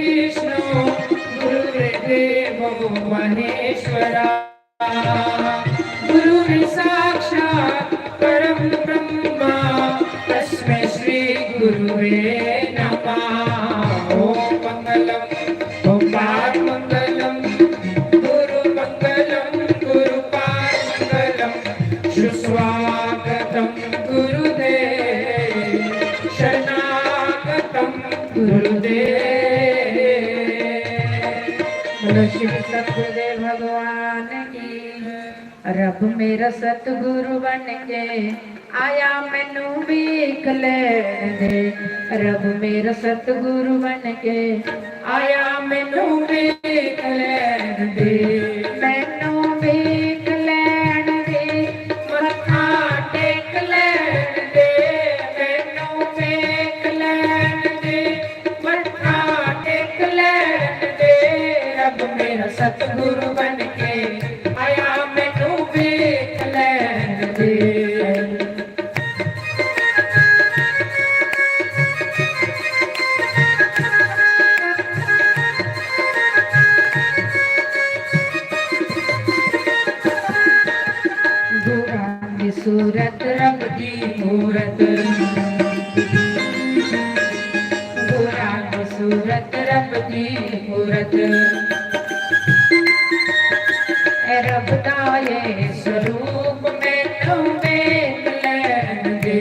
विष्णु गुरुर्देवो महेश्वरा गुरुर् साक्षात् परं ब्रह्म तस्मै श्री गुरुवे नमः। ओम मंगलम ओम मंगलम गुरु मंगलम गुरुपाद मंगलम सुस्वागतम गुरुदेव शरणागतम गुरुदेव। बोलो शिव सतगुरुदेव भगवान की। रब मेरा सतगुरु बन के आया मैनू वेख लैण दे। रब मेरा सतगुरु बन के आया मैनू वेख लैण दे। मैनू वेख लैण दे मत्था टेक लैण दे। मैनू वेख लैण दे मत्था टेक लैण दे। रब मेरा सतगुरु बन के आया मैनू वेख लैण दे। सूरत रब की मूरत गोरा की सूरत रब की मूरत। रब दा ये स्वरूप मैनू वेख लैण दे।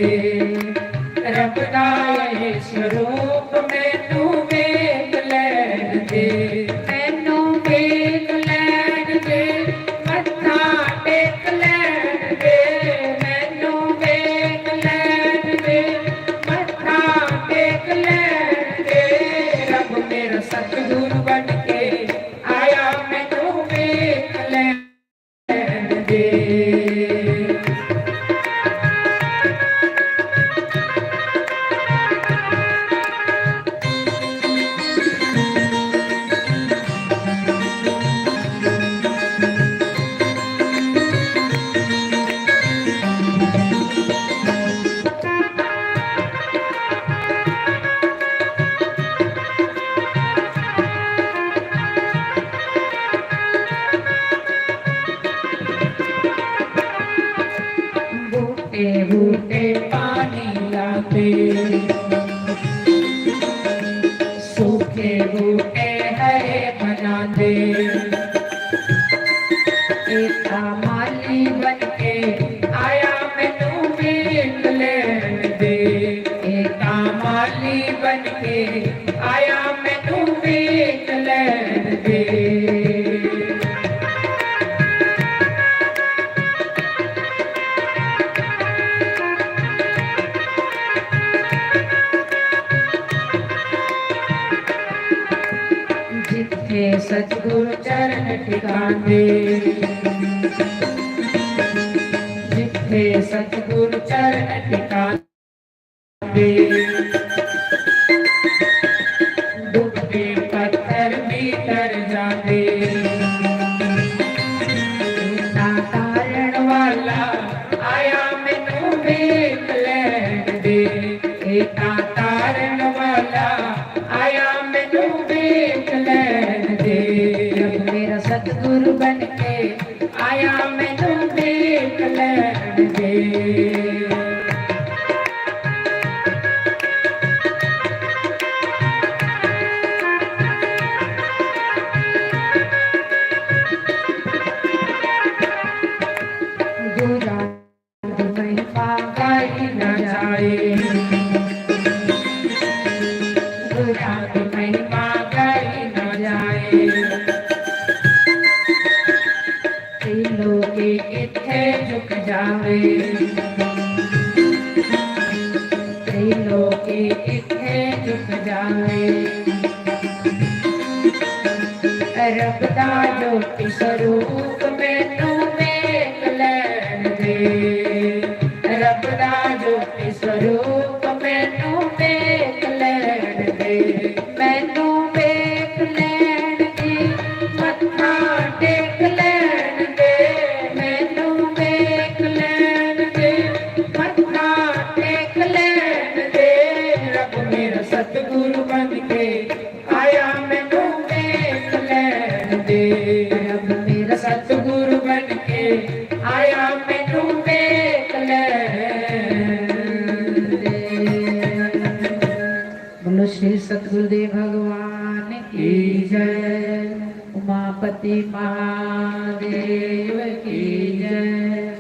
रब दा ये स्वरूप मैनू वेख लैण दे। मैनू वेख लैण दे मत्था टेक लैण दे। मैनू वेख लैण दे मत्था टेक लैण दे। रब मेरा सतगुरु बन के आया मैनू वेख लैण दे। बूटे बूटे पानी लाते सूखे बूटे हरे बनाते। एका माली बन के आया मैनू वेख लैण दे। एका माली बन के आया मैनू वेख लैण दे। जिथे सतगुरु चरण ठिकाने जिथे सतगुरु चरण ठिकाने। डूबे पत्थर भीतर जाते। तारण वाला आया मैनू वेख लैण दे। एका तारण वाला आया मैनू वेख लैण दे। रब मेरा सतगुरु बन के आया मैनू वेख लैण दे। गुरा महिमा गाई न जाए। गुरा महिमा गाई न जाए। लोके इत्थे झुक जावे। लोके इत्थे झुक जावे। रब दा ज्योति स्वरूप मैनू वेख लैण दे। रब दा ज्योति स्वरूप मैनू वेख लैण दे। मैनू वेख लैण दे मत्था टेक लैण दे। मैनू वेख लैण दे मत्था टेक लैण दे। रब मेरा सतगुरु बन के आया मैं की जय, उमापति महादेव की जय।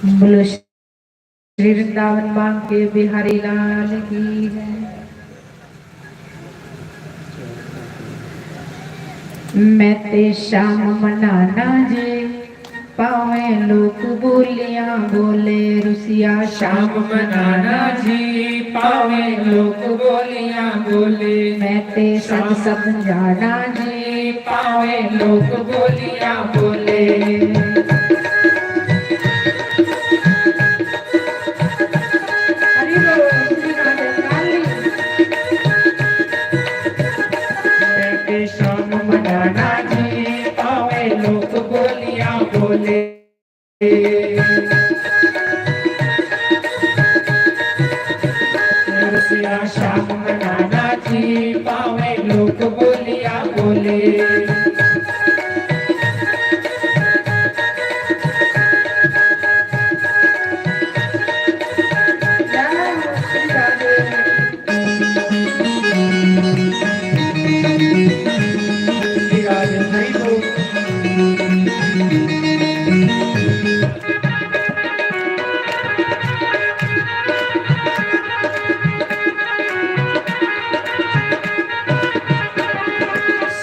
बोलो श्री वृंदावन बांके बिहारी लाल की जय। मैं ते श्याम मनाना जी, पावे लोग बोलियां बोले रुसिया। श्याम मनाना जी, पावे लोग बोलियां बोले। मैं ते सत समझाना जी, पावे लोग बोलियां बोले। हरि बोल श्री राधे काली। मैं ते श्याम मनाना जी, पावे लोग बोलियां बोले। रुसिया श्याम मनाना जी, पावे लोग बोलियां बोले।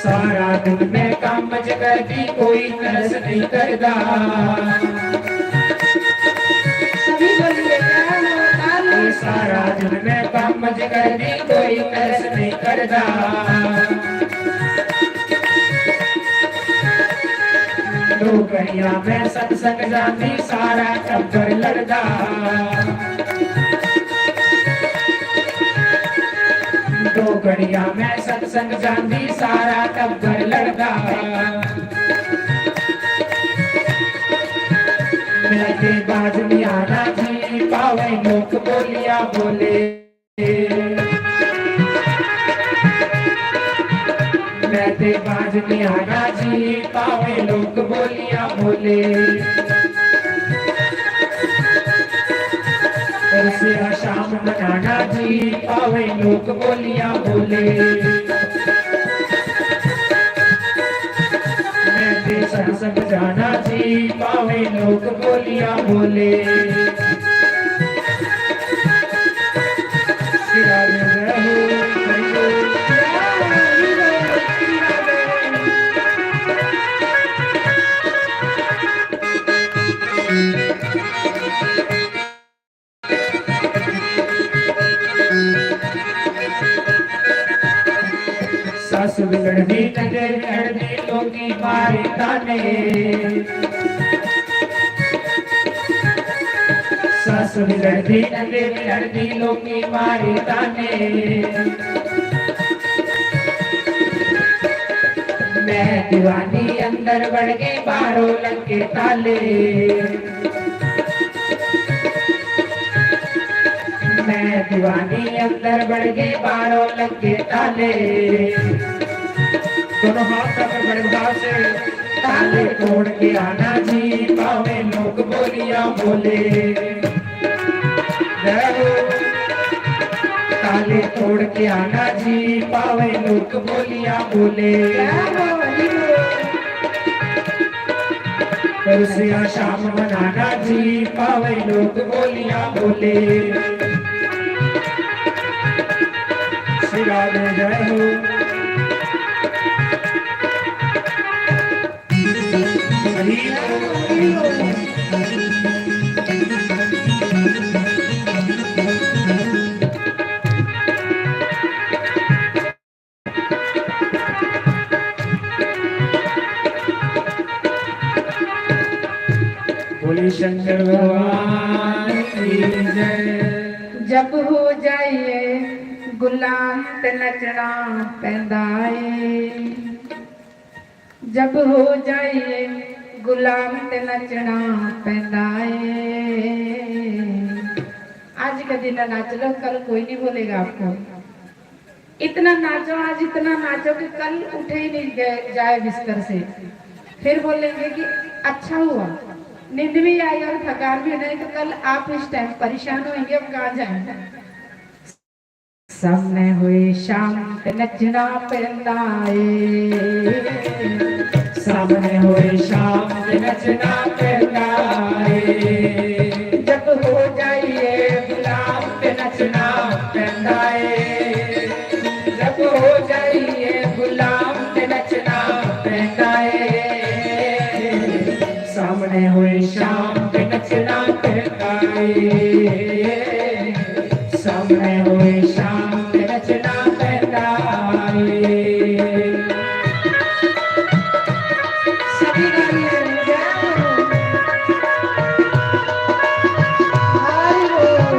सारा दिन मैं काम करती, कोई तरस नहीं करता। सभी बोलिए जय हो काली। सारा दिन मैं काम करती, कोई तरस नहीं करता। दो घड़िया मैं सत्संग जाती, सारा टब्बर लड़दा। दो घड़िया मैं सत्संग जाती, सारा टब्बर लड़दा। मैं के बाज में आना जी, पावे लोग बोलियां बोले। मैं ते बाज में आना जी, पावे लोग बोलियां बोले। रुसिया श्याम मनाना जी, पावे लोग बोलियां बोले। मैं ते सत्संग जाना जी, पावे लोग बोलियां बोले। श्री राधे जय हो, हरि बोल। सासु बिगड़ती नजर लड़ती लोगी मारे ताने। सासु बिगड़ती नजर लड़ती लोगी मारे ताने। मैं दीवानी अंदर बढ़ के बाहरों लग के ताले। मैं दीवानी अंदर बढ़ के बाहरों लग के ताले। दोनों हाथ पकड़ बड़े भाव से ताले तोड़ के आना जी, पावे लोग बोलियां बोले। जय हो। ताले तोड़ के आना जी, पावे लोग बोलियां बोले। रुसिया श्याम मनाना जी, पावे लोग बोलियां बोले। श्री राधे जय हो। हरि बोल। बोले शंकर भगवान की जय। जब हो जाइए गुलाम ते नचना पैंदा ਏ। जब हो जाइए गुलाम ते नचना पैंदा ਏ। आज का दिन नाच लो, कल कोई नहीं बोलेगा आपको। इतना नाचो, आज इतना नाचो कि कल उठे ही नहीं जाए बिस्तर से, फिर बोलेंगे कि अच्छा हुआ नींद भी आई और थकान भी नहीं, तो कल आप इस टाइम परेशान होंगे, अब कहाँ जाएंगे। सामने हुई शाम ते नचना पैंदा ए, सामने होए शाम ते नचना पैंदा ए, जब हो जाइए गुलाम ते नचना पैंदा ए, जब हो जाइए गुलाम ते नचना पैंदा ए, सामने होए शाम ते नचना पैंदा ए, सामने होए शाम ते नचना पैंदा ए। सभी गाइए जय हो, हरि बोल,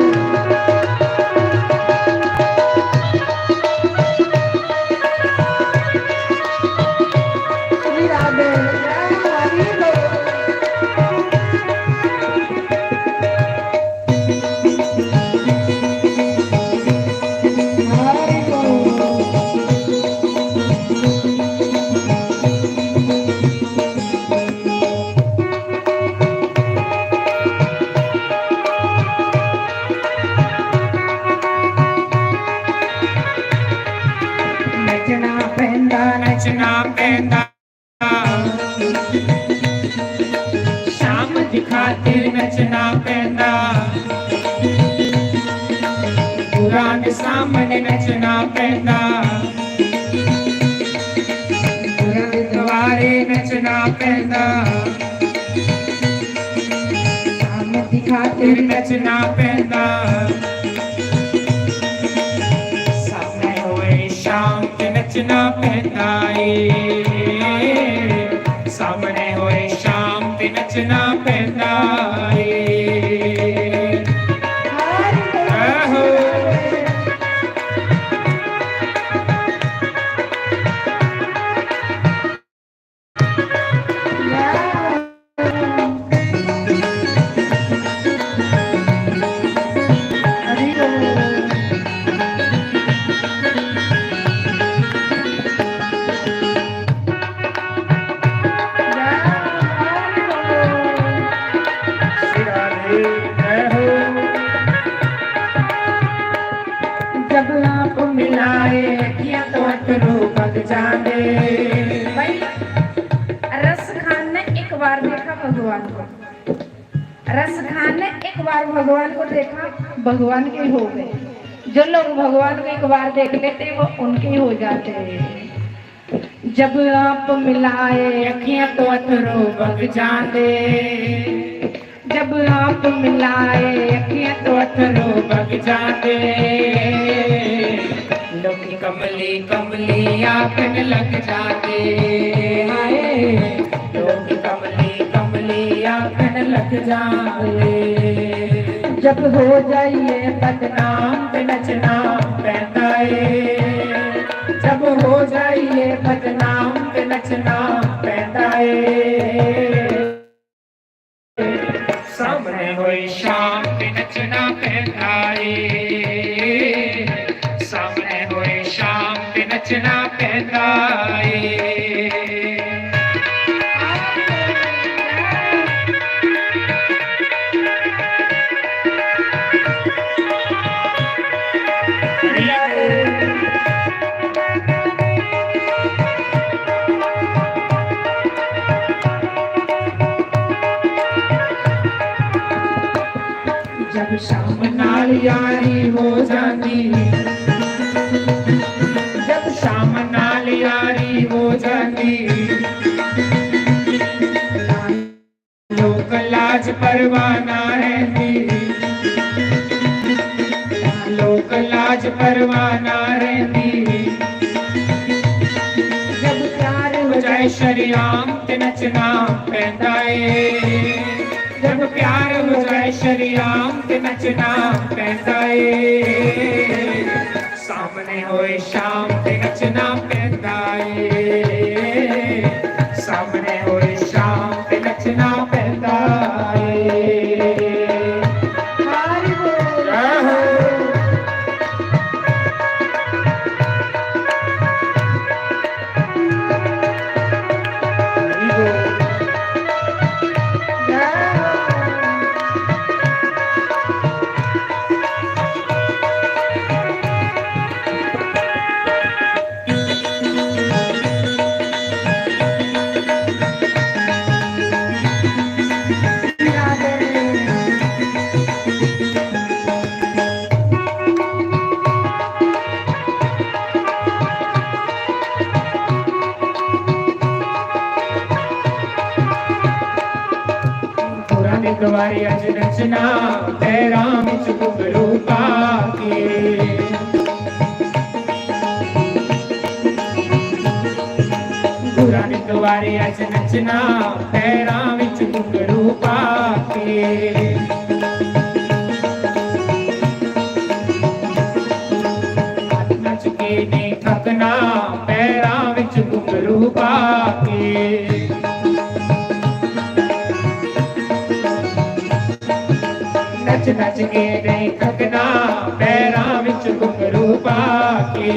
श्री राधे जय हरि बोल। हरि बोल। नचना पैंदा नचना पैंदा शाम दी खातिर नचना पैंदा, बुरा दे सामने नचना पैंदा, बुरा दे द्वारे नचना पैंदा, शाम दी फिर खातिर नचना पैंदा, सामने होए शाम ते नचना पैंदा ए, सामने होए शाम ते नचना पैंदा ए। हरि आहो। जब आप मिलाए किया तो अटरू पग जाने, भाई रस खान ने एक बार देखा भगवान को, रस खान ने एक बार भगवान को देखा, भगवान के हो गए। जो लोग भगवान को एक बार देख लेते वो उनके ही हो जाते हैं। जब आप मिलाए अखियां तो अटरू पग जाने, जब आप मिलाए अखियां तो अटरू पग जाने, लोकी कमली कमली आंखन लग जाते, हाय लोकी कमली कमली आंखन लग जाते। जब हो जाइए बदनाम ते नचना पैंदा ए, जब हो जाइए बदनाम ते नचना पैंदा ए, सामने होई शाम ते नचना पैंदा ए, सामने होई शाम ते नचना पैंदा ए। जब शाम नाल यारी हो जाती, जब शाम नाल यारी हो जाती, लोक लाज परवाना रहती, लोक लाज परवाना रहती, जब प्यार हो हो जाए जाए शरियाम ते नचना पैंदा ए, जब प्यार हो जाए शरियाम ते नचना पैंदा ए, सामने होए शाम ते नचना पैंदा ए, सामने होए शाम ते नचना पैंदा ए। हरि बोल। आहो। जय वारी अज नचना पैरां विच घुंघरू पा के गुरानी वारी अज नचना पैरां विच घुंघरू पा के नच के ने थकना पैरां विच घुंघरू पा के नच नच के नहीं थकना पैरां विच घुंघरू पा के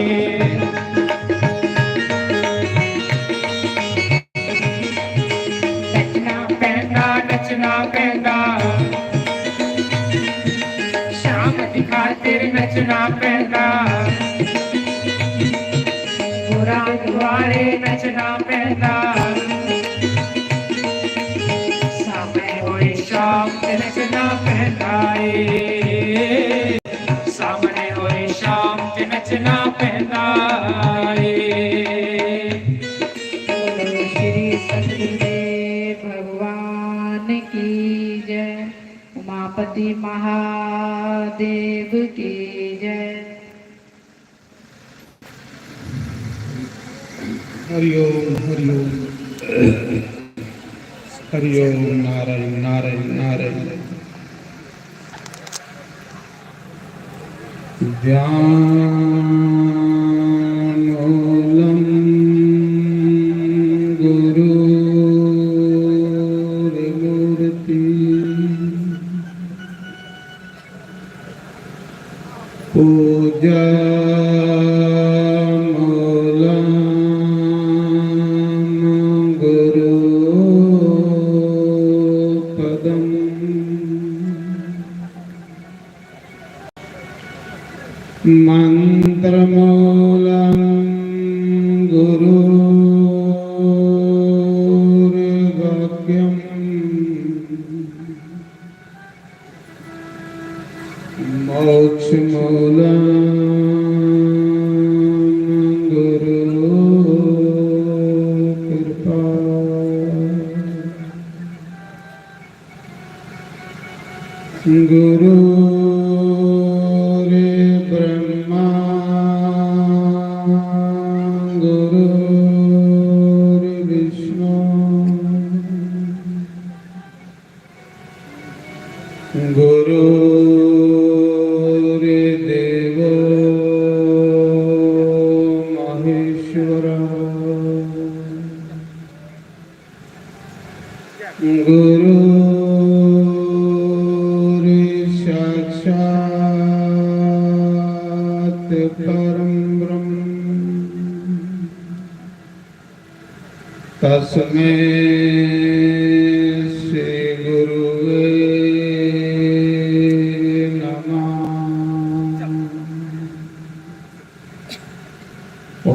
नचना पैंदा शाम दी खातिर नचना पैंदा गुरां वारे नचना पैंदा सामने होए शाम ते नचना पैंदा ए सामने होए शाम ते नचना पैंदा श्री सतगुरुदेव भगवान की जय। उमापति महादेव की जय। हरिओम हरिओम हरिओम नारायण नारायण नारायण। ध्यानोलम गुरुर्मूर्ति पूजामूलम गुरुपदम् मंत्रमूलम गुरुर्वाक्यम् मोक्षमूलम गुरुकृपा गुरुर्ब्रह्मा गुरुर्विष्णु गुरुर्देवो महेश्वरः गुरुर्साक्षात् परं ब्रह्म तस्मै श्री गुरुवे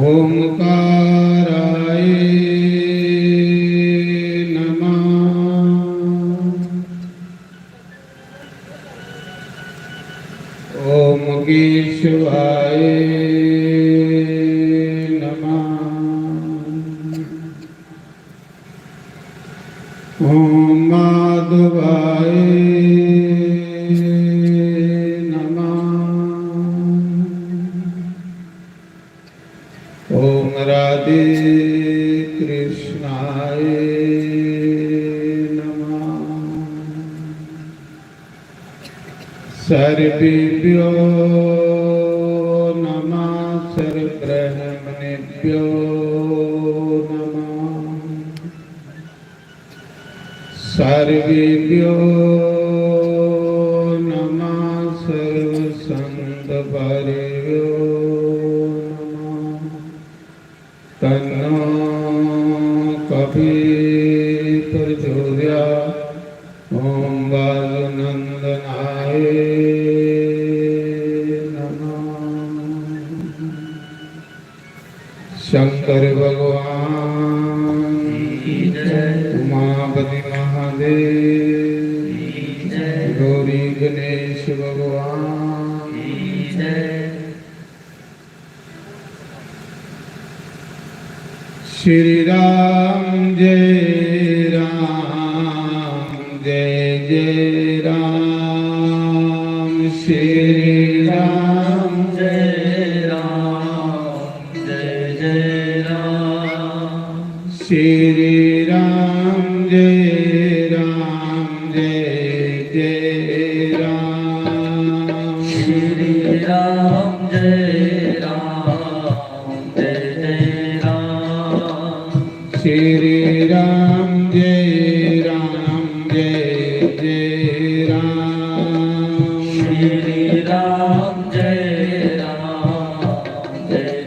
ओंकाराय नमः। ओम केशवाय नमः। ओम माधवाय ओम राधे कृष्णाय नमः। सर्वेभ्यो नमः सर्वब्रह्मणेभ्यो नमः। सर्वेभ्यो नमः सर्वसंतपरेभ्यो तन्नो कपिः प्रचोदयात्। ओम बालनंदनाय नमः। शंकर भगवान की जय। उमापति महादेव की जय। गौरी गणेश भगवान की जय। श्री राम जय जय राम जय राम जय जय राम श्री राम जय जय राम श्री राम जय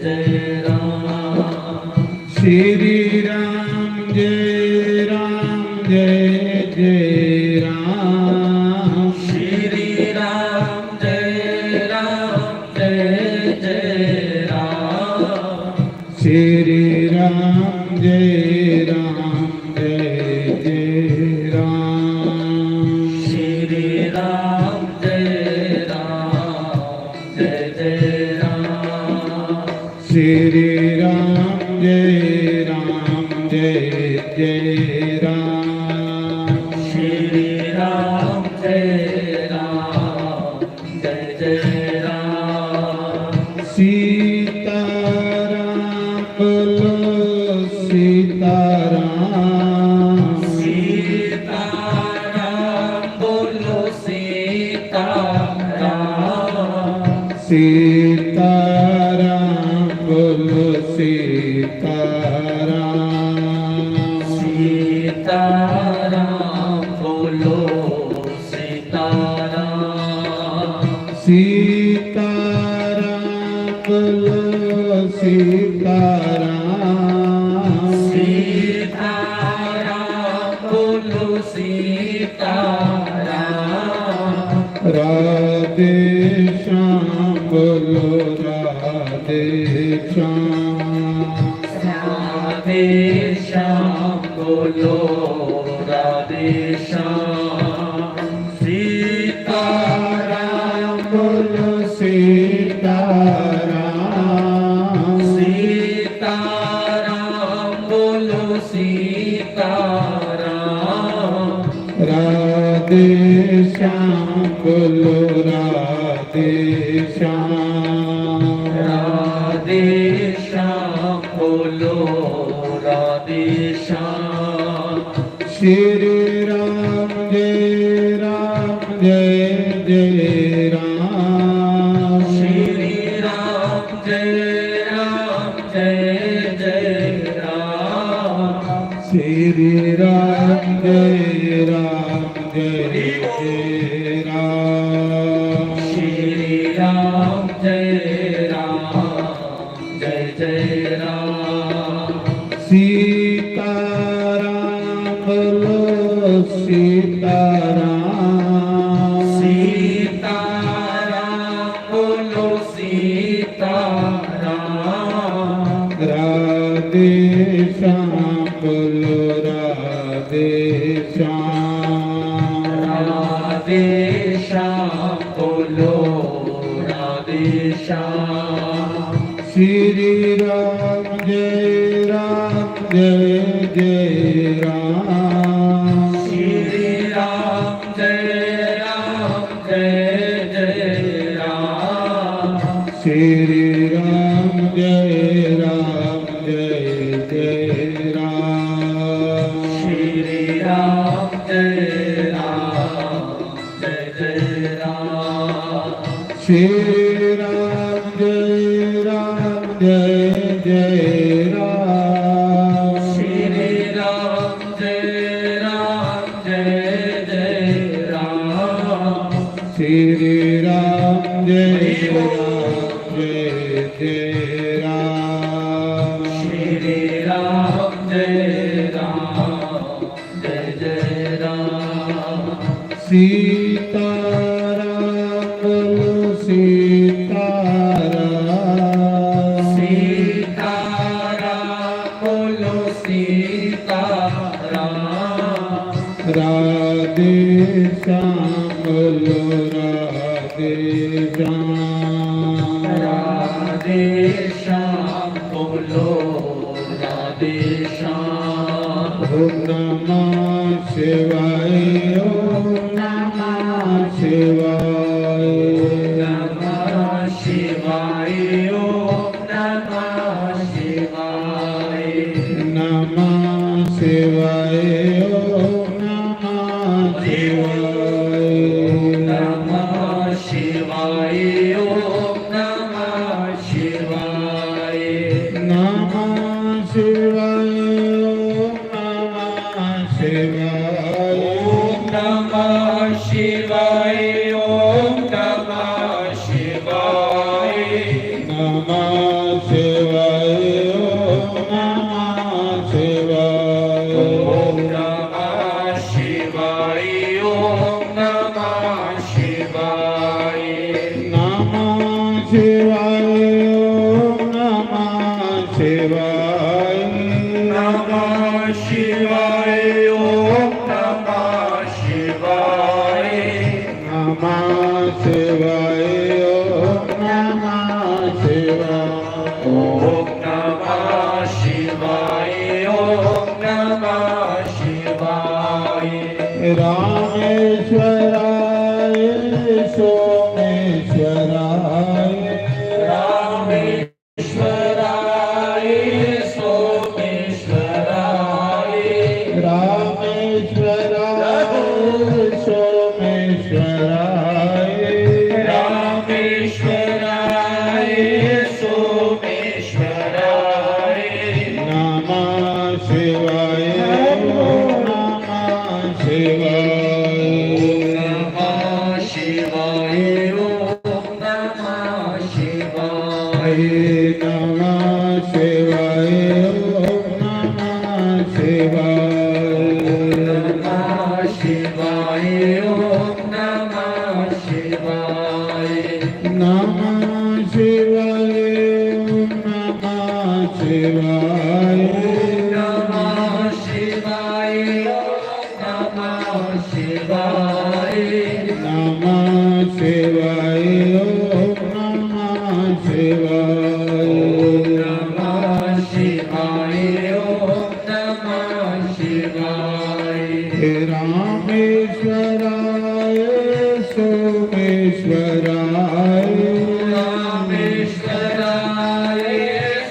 जय राम श्री राम जय जय राम श्री राम जय जय राम श्री राम जय जय राम श्री राम जय जय राम श्री राम जय जय राम श्री राम जय जय राम सीता राम बोलो सीता राम सीता राम बोलो सीता राम सीता राम बोलो सीता राम सीता राम बोलो सीता राम सीता राम बोलो सीता राम सीता राम बोलो सीता राम राधे श्याम बोलो राधे श्याम राधे श्याम बोलो राधे श्याम सीता राम बोलो सीता राम सीता राम बोलो सीता राम राधे श्याम बोलो राधे श्याम राधे श्याम बोलो राधे श्याम श्री राम जय जय राम श्री राम जय जय राम श्री राम जय जय राम श्री राम जय जय राम सीता राम बोलो सीता राम सीता राम बोलो सीता राम राधे श्याम बोलो राधे श्याम राधे श्याम बोलो राधे श्याम श्री राम जय जय राम श्री राम जय जय राम श्री राम जय जय राम श्री राम जय जय राम श्री राम जय जय राम श्री राम जय जय राम श्री राम जय जय राम श्री राम जय जय राम सीता राम बोलो सीता राम सीता राम बोलो सीता राम राधे श्याम बोलो राधे श्याम राधे श्याम बोलो राधे श्याम ओम नमः शिवाय ओम नमः शिवाय नमः शिवाय ओम नमः शिवाय नमः शिवाय ओम नमः शिवाय नमः शिवाय ओम नमः शिवाय ओम नमः शिवाय ओम नमः शिवाय ओम नमः शिवाय नमः शिवाय ओम नमः शिवाय नमः शिवाय ओम नमः शिवाय नमः शिवाय ओम नमः शिवाय ओम नमः शिवाय ओम नमः शिवाय रामेश्वराय सोमेश्वराय रामेश्वराय सोमेश्वराय रामेश्वराय सोमेश्वराय रामेश्वराय सोमेश्वराय नमः शिवाय ओम नमः शिवाय नमः शिवाय ओम नमः शिवाय नमः शिवाय ओम नमः शिवाय नमः शिवाय ओम नमः शिवाय नमः शिवाय ओम नमः शिवाय नमः शिवाय नमः शिवाय नमः शिवाय ओम नमः शिवाय नमः शिवाय ओम नमः शिवाय रामेश्वराय सोमेश्वराय रामेश्वराय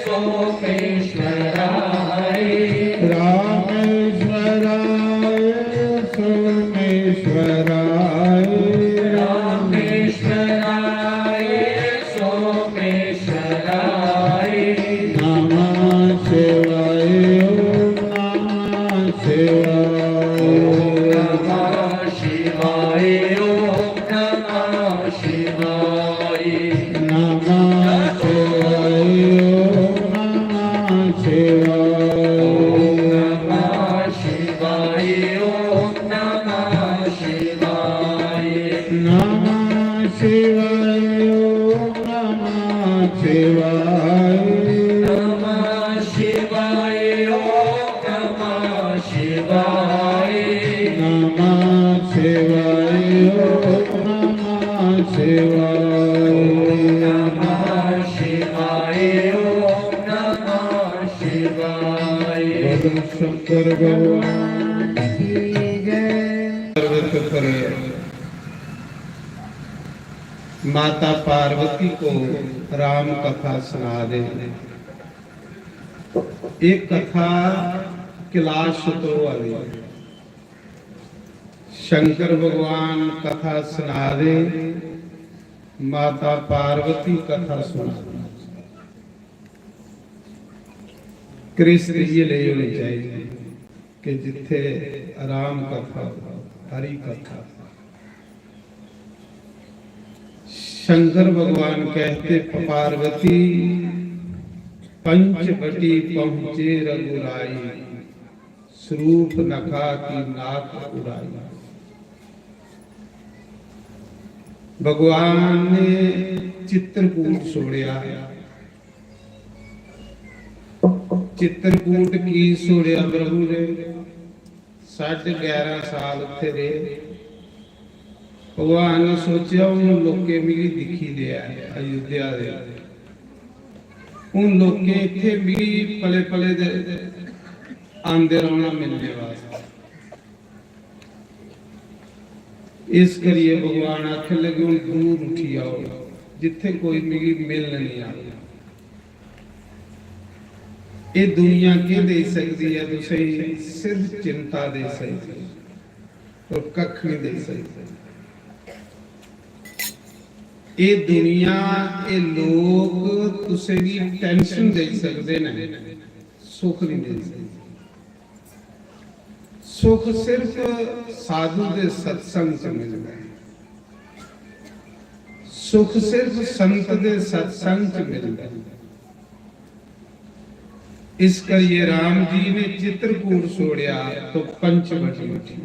सोमेश्वराय रामेश्वराय सोमेश्वराय रामेश्वराय सोमेश्वराय नमः शिवाय ओम नमः शिवाय नमः शिवाय ओम नमः शिवाय नमः शिवाय ओम नमः शिवाय नमः शिवाय ओम नमः शिवाय नमः शिवाय ओम नमः शिवाय नमः शिवाय ओम नमः शिवाय नमः शिवाय ओम नमः शिवाय नमः शिवाय ओम नमः शिवाय बोलो शंकर भगवान की जय। पर्वत पर माता पार्वती को राम कथा सुना दे। एक कथा कैलाश तो वाली शंकर भगवान कथा सुना दे, माता पार्वती कथा सुना दे। कृष्ण ये ले होनी चाहिए कि जिथे राम कथा हरि कथा। शंकर भगवान कहते पार्वती पंचवटी पहुंचे रघुराई, स्वरूप नखा की नाक उड़ाई। भगवान ने चित्रकूट छोड़िया, चित्रकूट की छोड़िया प्रभु ने 11.5 साल उत्थे रहे। भगवान ने सोचा उन लोके मिली दिखी लिया अयोध्या दे, उन लोके इत्थे मिली पले पले दे आंदे रहना मिलने वास्ते। इस करिए भगवान आखन लगे उन दूर उठी आओ जिथे कोई मिली मिल नहीं आ। ये दुनिया के दे सकती है तो सही, सिर्फ चिंता दे सकती और कख नहीं दे सकती। ये दुनिया ये लोग तुसे भी टेंशन दे सकते हैं, सुख नहीं दे सकते। सुख सिर्फ साधु दे सत्संग से मिलता है। सुख सिर्फ संत दे सत्संग च मिलदा। इस करिए राम जी ने चित्रकूट छोड़िया तो पंचवटी उठी।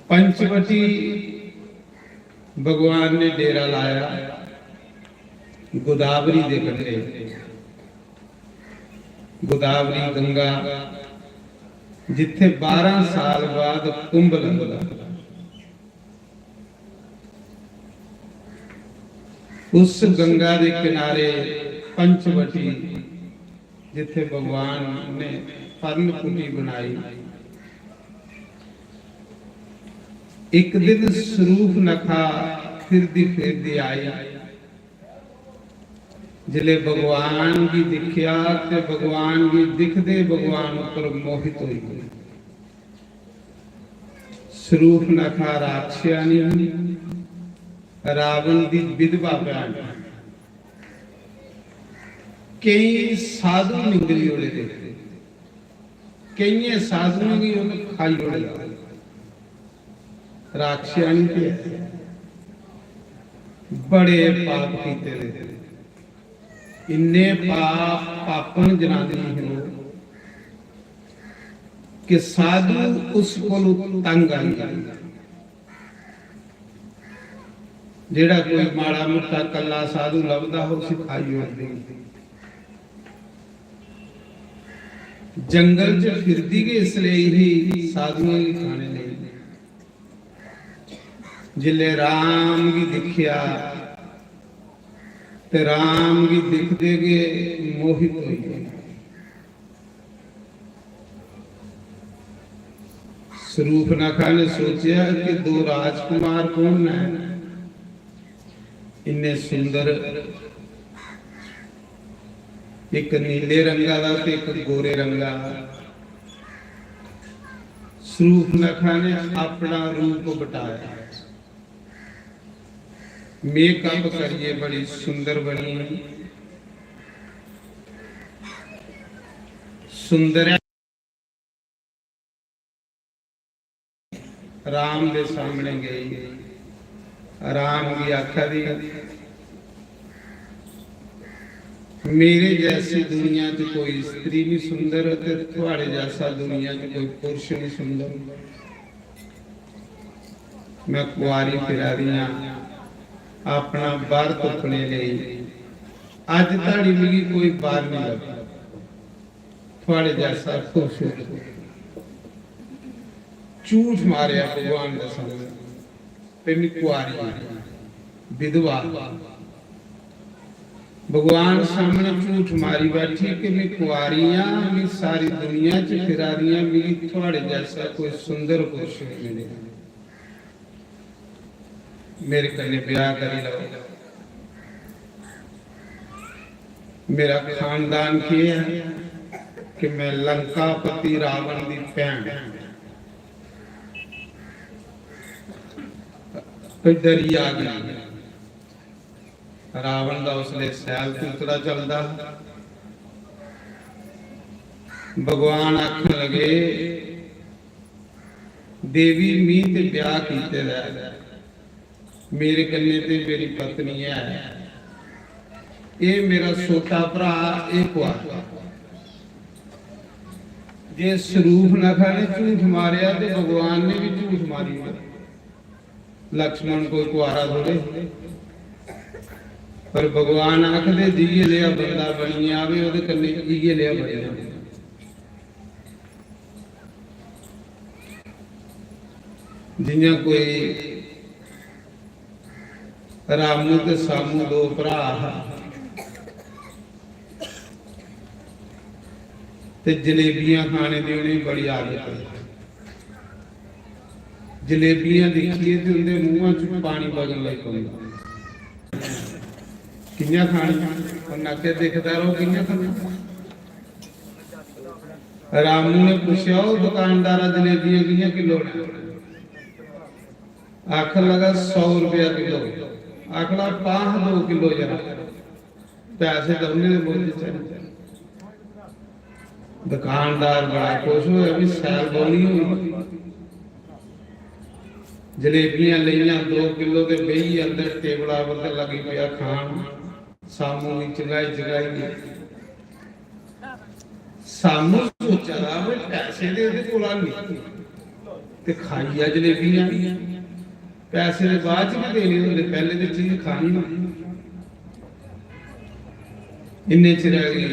पंचवटी भगवान ने डेरा लाया गोदावरी दे कंढे। गोदावरी गंगा जिथे 12 साल बाद कुंभ लगदा, उस गंगा के किनारे पंचवटी जिथे भगवान ने पर्णकुटी बनाई। एक दिन स्वरूप नखा फिरदी आई, जिले भगवान की दिखिया ते भगवान की दिखदे भगवान ऊपर मोहित हुई। स्वरूप नखा राक्षियानी रावण की विधवा भैन। कई साधु निगली उड़े देखते, कई साधुओं की उन्हें खाई उड़े। राक्षियानी के बड़े पाप कीते थे, इन्ने पापन जनानी हो कि साधु उस कोल तंग आई। जेड़ा कोई माड़ा मोटा कला साधु लभदा हो सिखाई होती। जंगल च फिरदी गए इसलिए ही साधुओं की खाने नहीं। जिले राम की दिखिया ते राम की दिखदे गए मोहित हुई। स्वरूपनाखा ने सोचा कि दो राजकुमार कौन है, इन्ने सुंदर, एक नीले रंगा दा ते एक गोरे रंगा। स्वरूपनाखा ने अपना रूप बटाया, मेकअप करिए बड़ी सुंदर बनी। सुंदर राम के सामने गई। राम की आखा दी, मेरे जैसी दुनिया च कोई स्त्री नहीं सुंदर ते थोड़े जैसा दुनिया च कोई पुरुष नहीं सुंदर। मैं कुआरी फिरा रही हाँ अपना बार तुपने लिए, अज ताड़ी मिली कोई बार नहीं लगा थोड़े जैसा खूबसूरत। झूठ मारिया भगवान का सामने, कुआरी विधवा भगवान सामने झूठ मारी बैठी कि मैं कुआरी हाँ, मैं सारी दुनिया च फिरा रही हाँ, मेरी थोड़े जैसा कोई सुंदर पुरुष नहीं मिले, मेरे कन्ने ब्याह करी लो। मेरा खानदान क्या है कि मैं लंकापति रावण की भैन। डरी आ गई। रावण का उसने सैल तूतड़ा चलता। भगवान आखन लगे देवी मी ते ब्याह कीते दा, मेरे कन्ने ते मेरी पत्नी है, ये मेरा छोटा भरा एक कुआरा। जे स्वरूपनाखा ने झूठ मारिया तो भगवान ने भी झूठ मारी। लक्ष्मण को कुआरा थोड़े, पर भगवान आखदे जिये लिया बंदा बनी आवे ओदे कन्ने इये लिया बने। जियां कोई रामू ते सामू दो भरा ते जलेबियां खाने दी उन्हें बड़ी आदत है। जलेबियां देखिए तो उनके मुंह च पानी बगन लग पैंदा। किन्नियां खानियां नके देखदा रहो किन्नियां खानियां। रामू ने पूछा दुकानदारा जलेबियां किन्नियां किलो ने? आखन लगा 100 रुपया किलो। आखला पाह 2 किलो जरा, पैसे तो उन्हें बोल चाहिए। दुकानदार बड़ा खुश हुआ भी सैल बोली हुई। जलेबियां लईयां 2 किलो के बेही अंदर टेबला पर लगी पिया खान सामू की जगाई जगाई सामू सोचा दा भी पैसे दे दे कोला नहीं ते खाई आ जलेबियां पैसे दे बाद च भी देने होंदे पहले ते चीज खानी नहीं इन्ने च रह गई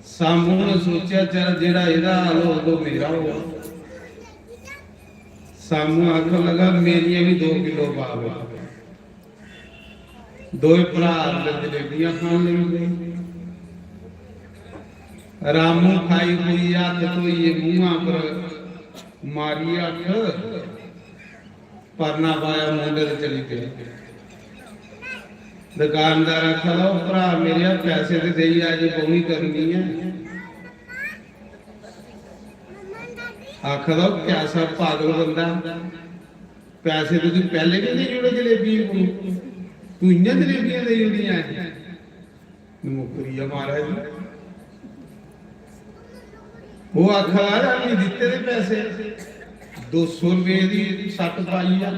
सामू ने सोचा चल जेड़ा एदा हाल हो तो मेरा हो सामू आखन लगा मेरिया भी 2 किलो पावे दो भरा जलेबियां खान लगे रामू खाई हुई हाथ धोइए मुंह पर मारी अख परना पाया मुंडे ते चली गई दुकानदार आखा भरा मेरे पैसे ते देई अज बहुनी करनी है आखदा कैसा पागल बंदा पैसे तो तू पहले भी नहीं जुड़े जलेबी को तू इन्ने जलेबियां दे जुड़ियां मुकरिया महाराज वो आखा नहीं दिते दे पैसे 200 रुपए दी सट पाई आ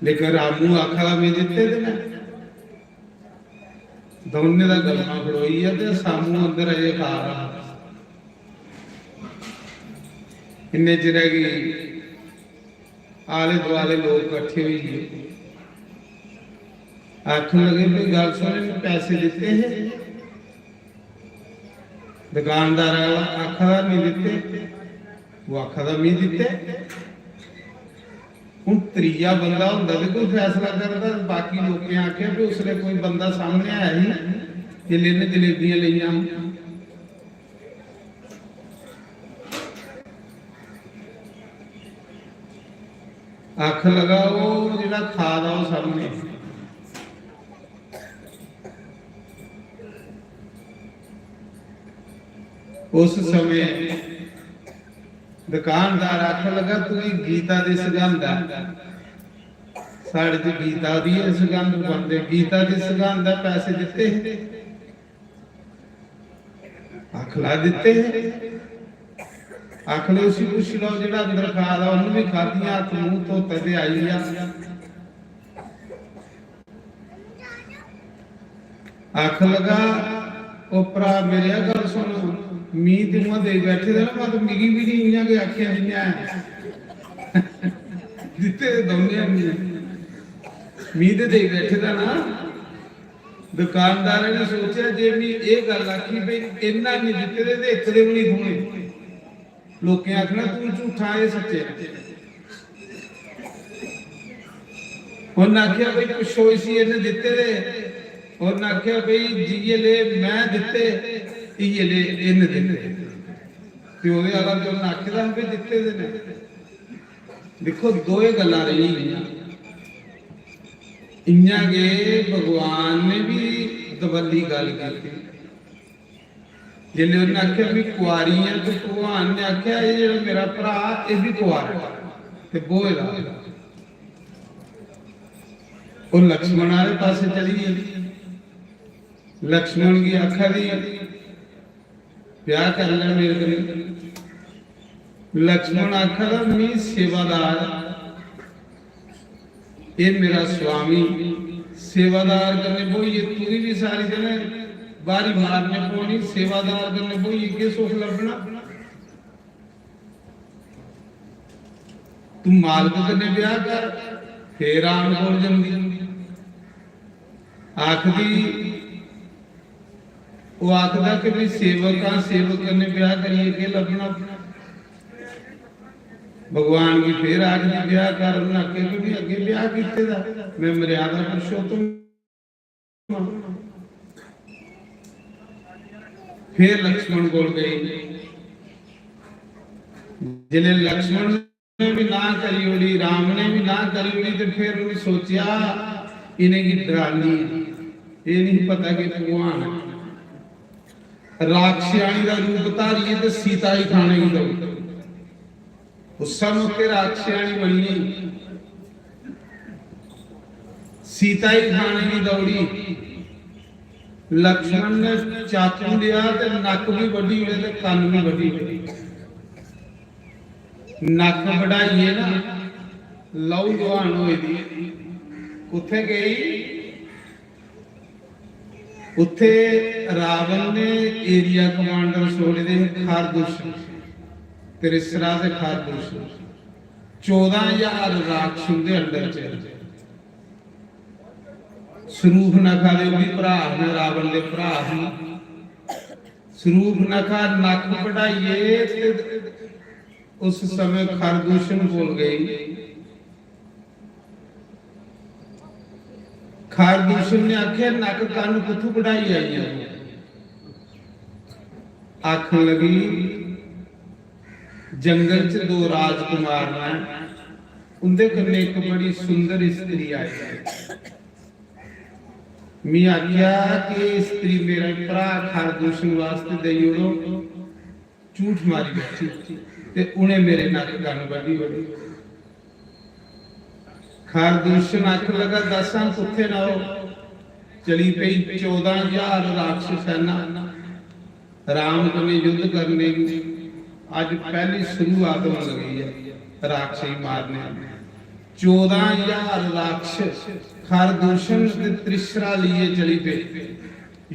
लेकिन रामू आखा मैं दिते दे मैं दोने दा गलना खड़ोई है ते सामू अंदर अजे खा रहा इन्ने च रह गई आले दुआले लोग इकट्ठे हुई आखन लगे भी गल सुन पैसे दिते हैं दुकानदार आखा नहीं दिते वो आखा मैं दिते हूँ त्रीया बंदा होंदा ते कोई फैसला करता बाकी लोगों आख्या भी उसने कोई बंदा सामने आया ही जिले ने जलेबियां लिया आख लगा वो जिहड़ा खाद आ सामने उस समय दुकानदार आख लगा तू गीता दी सगंध साढ़े च गीता दी सगंध बनते गीता दी सगंध पैसे दिते आखला दिते आखले उसी पूछ लो जेड़ा अंदर खाद आ उन्हें भी खादियां हाथ मुंह धोते ते आई आ आख लगा ओपरा मेरे गल सुन मी तुम दे बैठे थे ना मत मिगी भी नहीं इन्या के आखिया जिन्या दिते दोने मी ते दे बैठे था ना दुकानदार ने सोचा जे मी ये गल आखी भाई इन्ना नहीं दिते ते एक दे भी नहीं थोने लोकें आखना तू झूठा है सच्चे उन्हें आख्या भाई पुछो इसी इन्हें दिते दे उन्हें आख्या भाई जी ले मैं दिते ये ले इन्हें दिते ते ओदे वाला जो आखदा भी दिते दे ने देखो दोए गल्लां रही इन्या के भगवान ने भी दबली गल की जिन्हें उन्हें आख्या भी कुआरी है तो भगवान ने आख्या ये जो मेरा भरा ये भी कुआरा ते बोए दा वो लक्ष्मण वाले पासे चली गई लक्ष्मण की आखा दी ब्याह कर ले मेरे करी लक्ष्मण आखा दा मैं सेवादार ये मेरा स्वामी सेवादार करने बोई ये तू भी सारी जने बारी मारने पौनी सेवादार करने बोई ये के सुख लभना तू मालिक करने ब्याह कर फिर आन बोल जंदी आखदी वो आखदा कि भी सेवक ने ब्याह करिए के लभना भगवान की फिर आखदी ब्याह कर उन्हें आखे कि भी अगे ब्याह किते दा मैं मर्यादा पुरुषोत्तम फिर लक्ष्मण बोल गई जिन्हें लक्ष्मण ने भी ना करी उड़ी राम ने भी ना करी उड़ी तो फिर उन्हें सोचा इन्हें की डरानी ये नहीं पता कि भगवान राक्षसानी का रूप धारिए तो सीता ही खाने की दौड़ उस समय के राक्षसानी बनी सीता ही खाने की दौड़ी लक्ष्मण ने चाकू लिया ते नक भी वड्डी ते कान भी वड्डी ਨੱਕ ਵਢਾਈਏ ਨਾ ਲਹੂ ਲੁਹਾਨ ਹੋਈ ਦੀ ਉੱਥੇ ਗਈ। ਉੱਥੇ ਰਾਵਣ ਨੇ ਏਰੀਆ ਕਮਾਂਡਰ ਛੋੜੇ ਦੇ ਖਾਰਦੂਸ਼ ਤ੍ਰਿਸਰਾ ਦੇ ਖਾਰਦੂਸ਼ 14,000 ਰਾਖਸ਼ ਦੇ ਅੰਦਰ ਚ ਸਰੂਪਨਖਾ ਦੇ ਵੀ ਭਰਾ ਨੇ, ਰਾਵਣ ਦੇ ਭਰਾ ਨੇ। ਸਰੂਪਨਖਾ ਨੱਕ ਵਢਾਈਏ ਤੇ ਉਸ ਸਮੇਂ ਖਰਦੂਸ਼ਣ ਬੋਲ ਗਈ। ਖਰਦੂਸ਼ਣ ਨੇ ਆਖਿਆ ਨੱਕ ਕੰਨ ਕਿੱਥੋਂ ਵਢਾਈ ਆਈਆਂ? ਆਖਣ ਲੱਗੀ ਜੰਗਲ ਚ ਦੋ ਰਾਜਕੁਮਾਰ ਨੇ, ਉਹਦੇ ਕੰਨੇ ਇੱਕ ਬੜੀ ਸੁੰਦਰ ਇਸਤਰੀ ਆਈ ਹੈ। ਮੈਂ ਆਖਿਆ ਕਿ ਇਸਤਰੀ ਮੇਰਾ ਭਰਾ ਖਰਦੂਸ਼ਣ ਵਾਸਤੇ ਦੇਈ ਉਹਨੂੰ ਝੂਠ ਮਾਰੀ ਬੈਠੀ ਤੇ ਉਹਨੇ ਮੇਰੇ ਨੱਕ ਕੰਨ ਵੱਢੀ। ਖਰਦੂਸ਼ਣ ਆਖ ਲਗਾ ਦਸਾਂ ਕੁੱਥੇ ਨਾ ਹੋ। ਚਲੀ ਪਈ 14,000 ਰਾਖਸ਼ ਸੈਨਾ ਰਾਮ ਕਨੇ ਯੁੱਧ ਕਰਨੇ ਦੀ। ਅੱਜ ਪਹਿਲੀ ਸ਼ੁਰੂਆਤ ਹੋਣ ਲੱਗੀ ਹੈ ਰਾਖਸ਼ੀ ਮਾਰਨੇ। 14,000 ਰਾਖਸ਼ ਖਰਦੂਸ਼ਣ ਤੇ ਤ੍ਰਿਸ਼ਰਾ लिए चली पे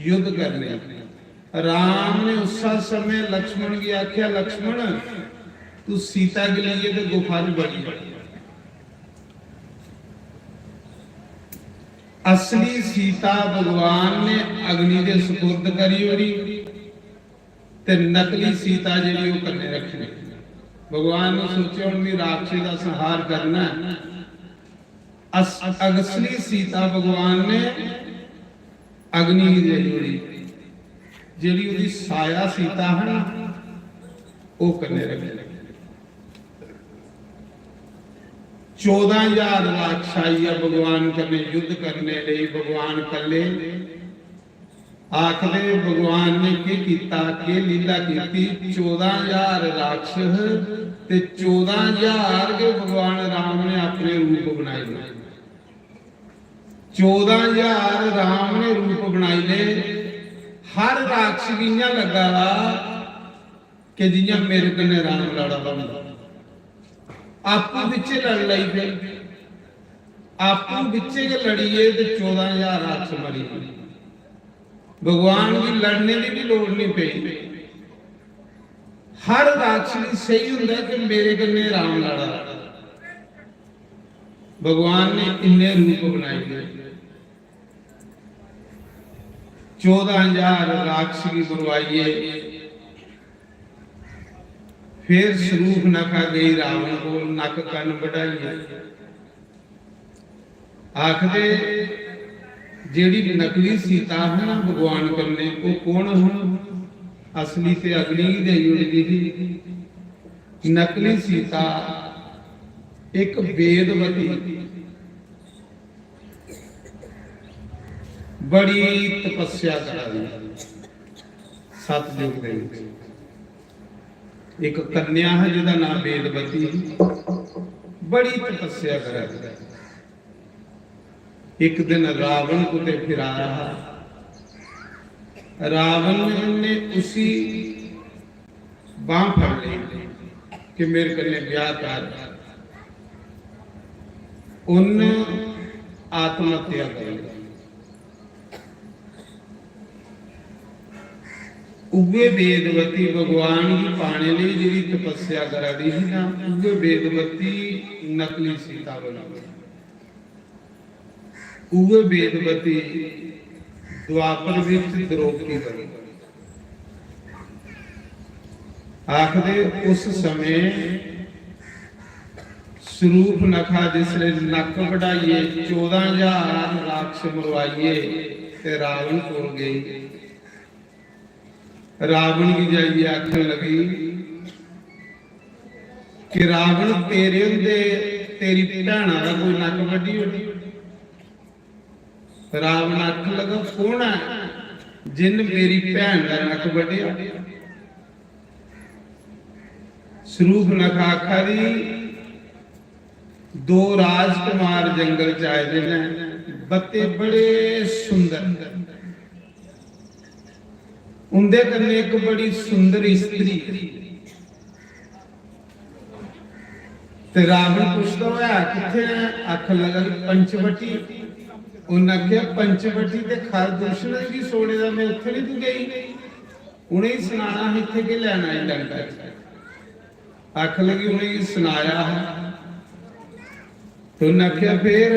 युद्ध करने। राम ने उस समय लक्ष्मण की आख्या लक्ष्मण तू सीता के लिए तो गुफा में बड़ी। असली सीता भगवान ने अग्नि के सुपुर्द करी होरी ते नकली सीता जी वो करने रखनी। भगवान ने सोचा हम भी राक्षस का संहार करना है। असली सीता भगवान ने अग्नि की जोड़ी जेड़ी उसकी साया सीता है ना वो करने रखे। 14,000 राक्षस भगवान कने युद्ध करने लिए भगवान कले। आखदे भगवान ने की कीता के लीला की। 14,000 राक्षस ते 14,000 के भगवान राम ने अपने रूप बनाए। 14,000 राम ने रूप बनाई ले। हर राक्षस इयां लगा कि जियां मेरे कन्ने राम लड़ा बनदा। आपू विचे लड़ लई पे आपू विचे के लड़िए ते 14,000 राक्षस मरी। भगवान की लड़ने की भी लोड़ नहीं पई। हर राक्षस सही हुंदा कि मेरे कन्ने राम लड़ा। भगवान ने इन्ने रूप बनाए गए। 14,000 राक्षस की बुरवाइए। फिर शूर्पणखा गई रावण को नक कन बढ़ाइए। आखदे जेड़ी नकली सीता है ना भगवान कन्ने वो कौन है? असली ते अग्नि देई उड़ी थी। नकली सीता एक वेदवती बड़ी तपस्या कर रही। सतयुग दे विच एक कन्या है जिहदा नाम वेदवती, बड़ी तपस्या कर रही। एक दिन रावण को ते फिरा रहा। रावण ने उसी बांह फड़ ली कि मेरे कन्ने ब्याह कर। उन आत्महत्या कर ली। उगे वेदवती भगवान की पाने लिए जी तपस्या करा दी थी ना, उगे वेदवती नकली सीता बना। उगे वेदवती द्वापर विच द्रौपदी बनी। आखदे उस समय शूर्पणखा जिसले नक बढ़ाइए 14,000 राक्षस मरवाइए ते रावण कोल गई। रावण की जाइए आखन लगी कि रावण तेरे हुंदे तेरी भैणा दा कोई नक वड्डी होनी। रावण आखन लगा कौन है जिन मेरी भैन का नक वड्डिया? शूर्पणखा आखा दी दो राजकुमार जंगल च आए ने, बत्ते बड़े सुंदर। उनके कन्ने एक बड़ी सुंदर स्त्री ਤੇ ਰਾਵਣ ਪੁੱਛਦਾ ਹੋਇਆ ਕਿੱਥੇ ਅੱਖ ਲਗਾ ਪੰਚਵਟੀ। ਉਹਨਾਂ ਆਖਿਆ ਪੰਚਵਟੀ ਤੇ ਖਰਦੂਸ਼ਣ ਦੀ ਸੋਨੇ ਦਾ ਮੈਂ ਉੱਥੇ ਨਹੀਂ ਤੂੰ ਗਈ, ਉਹਨੇ ਹੀ ਸੁਣਾਣਾ ਇੱਥੇ ਕਿ ਲੈਣਾ ਹੀ ਲੰਕਾ ਚ। ਅੱਖ ਲਗੀ ਉਹਨੇ ਹੀ ਸੁਣਾਇਆ ਹੈ। ਤੇ ਉਹਨਾਂ ਆਖਿਆ ਫੇਰ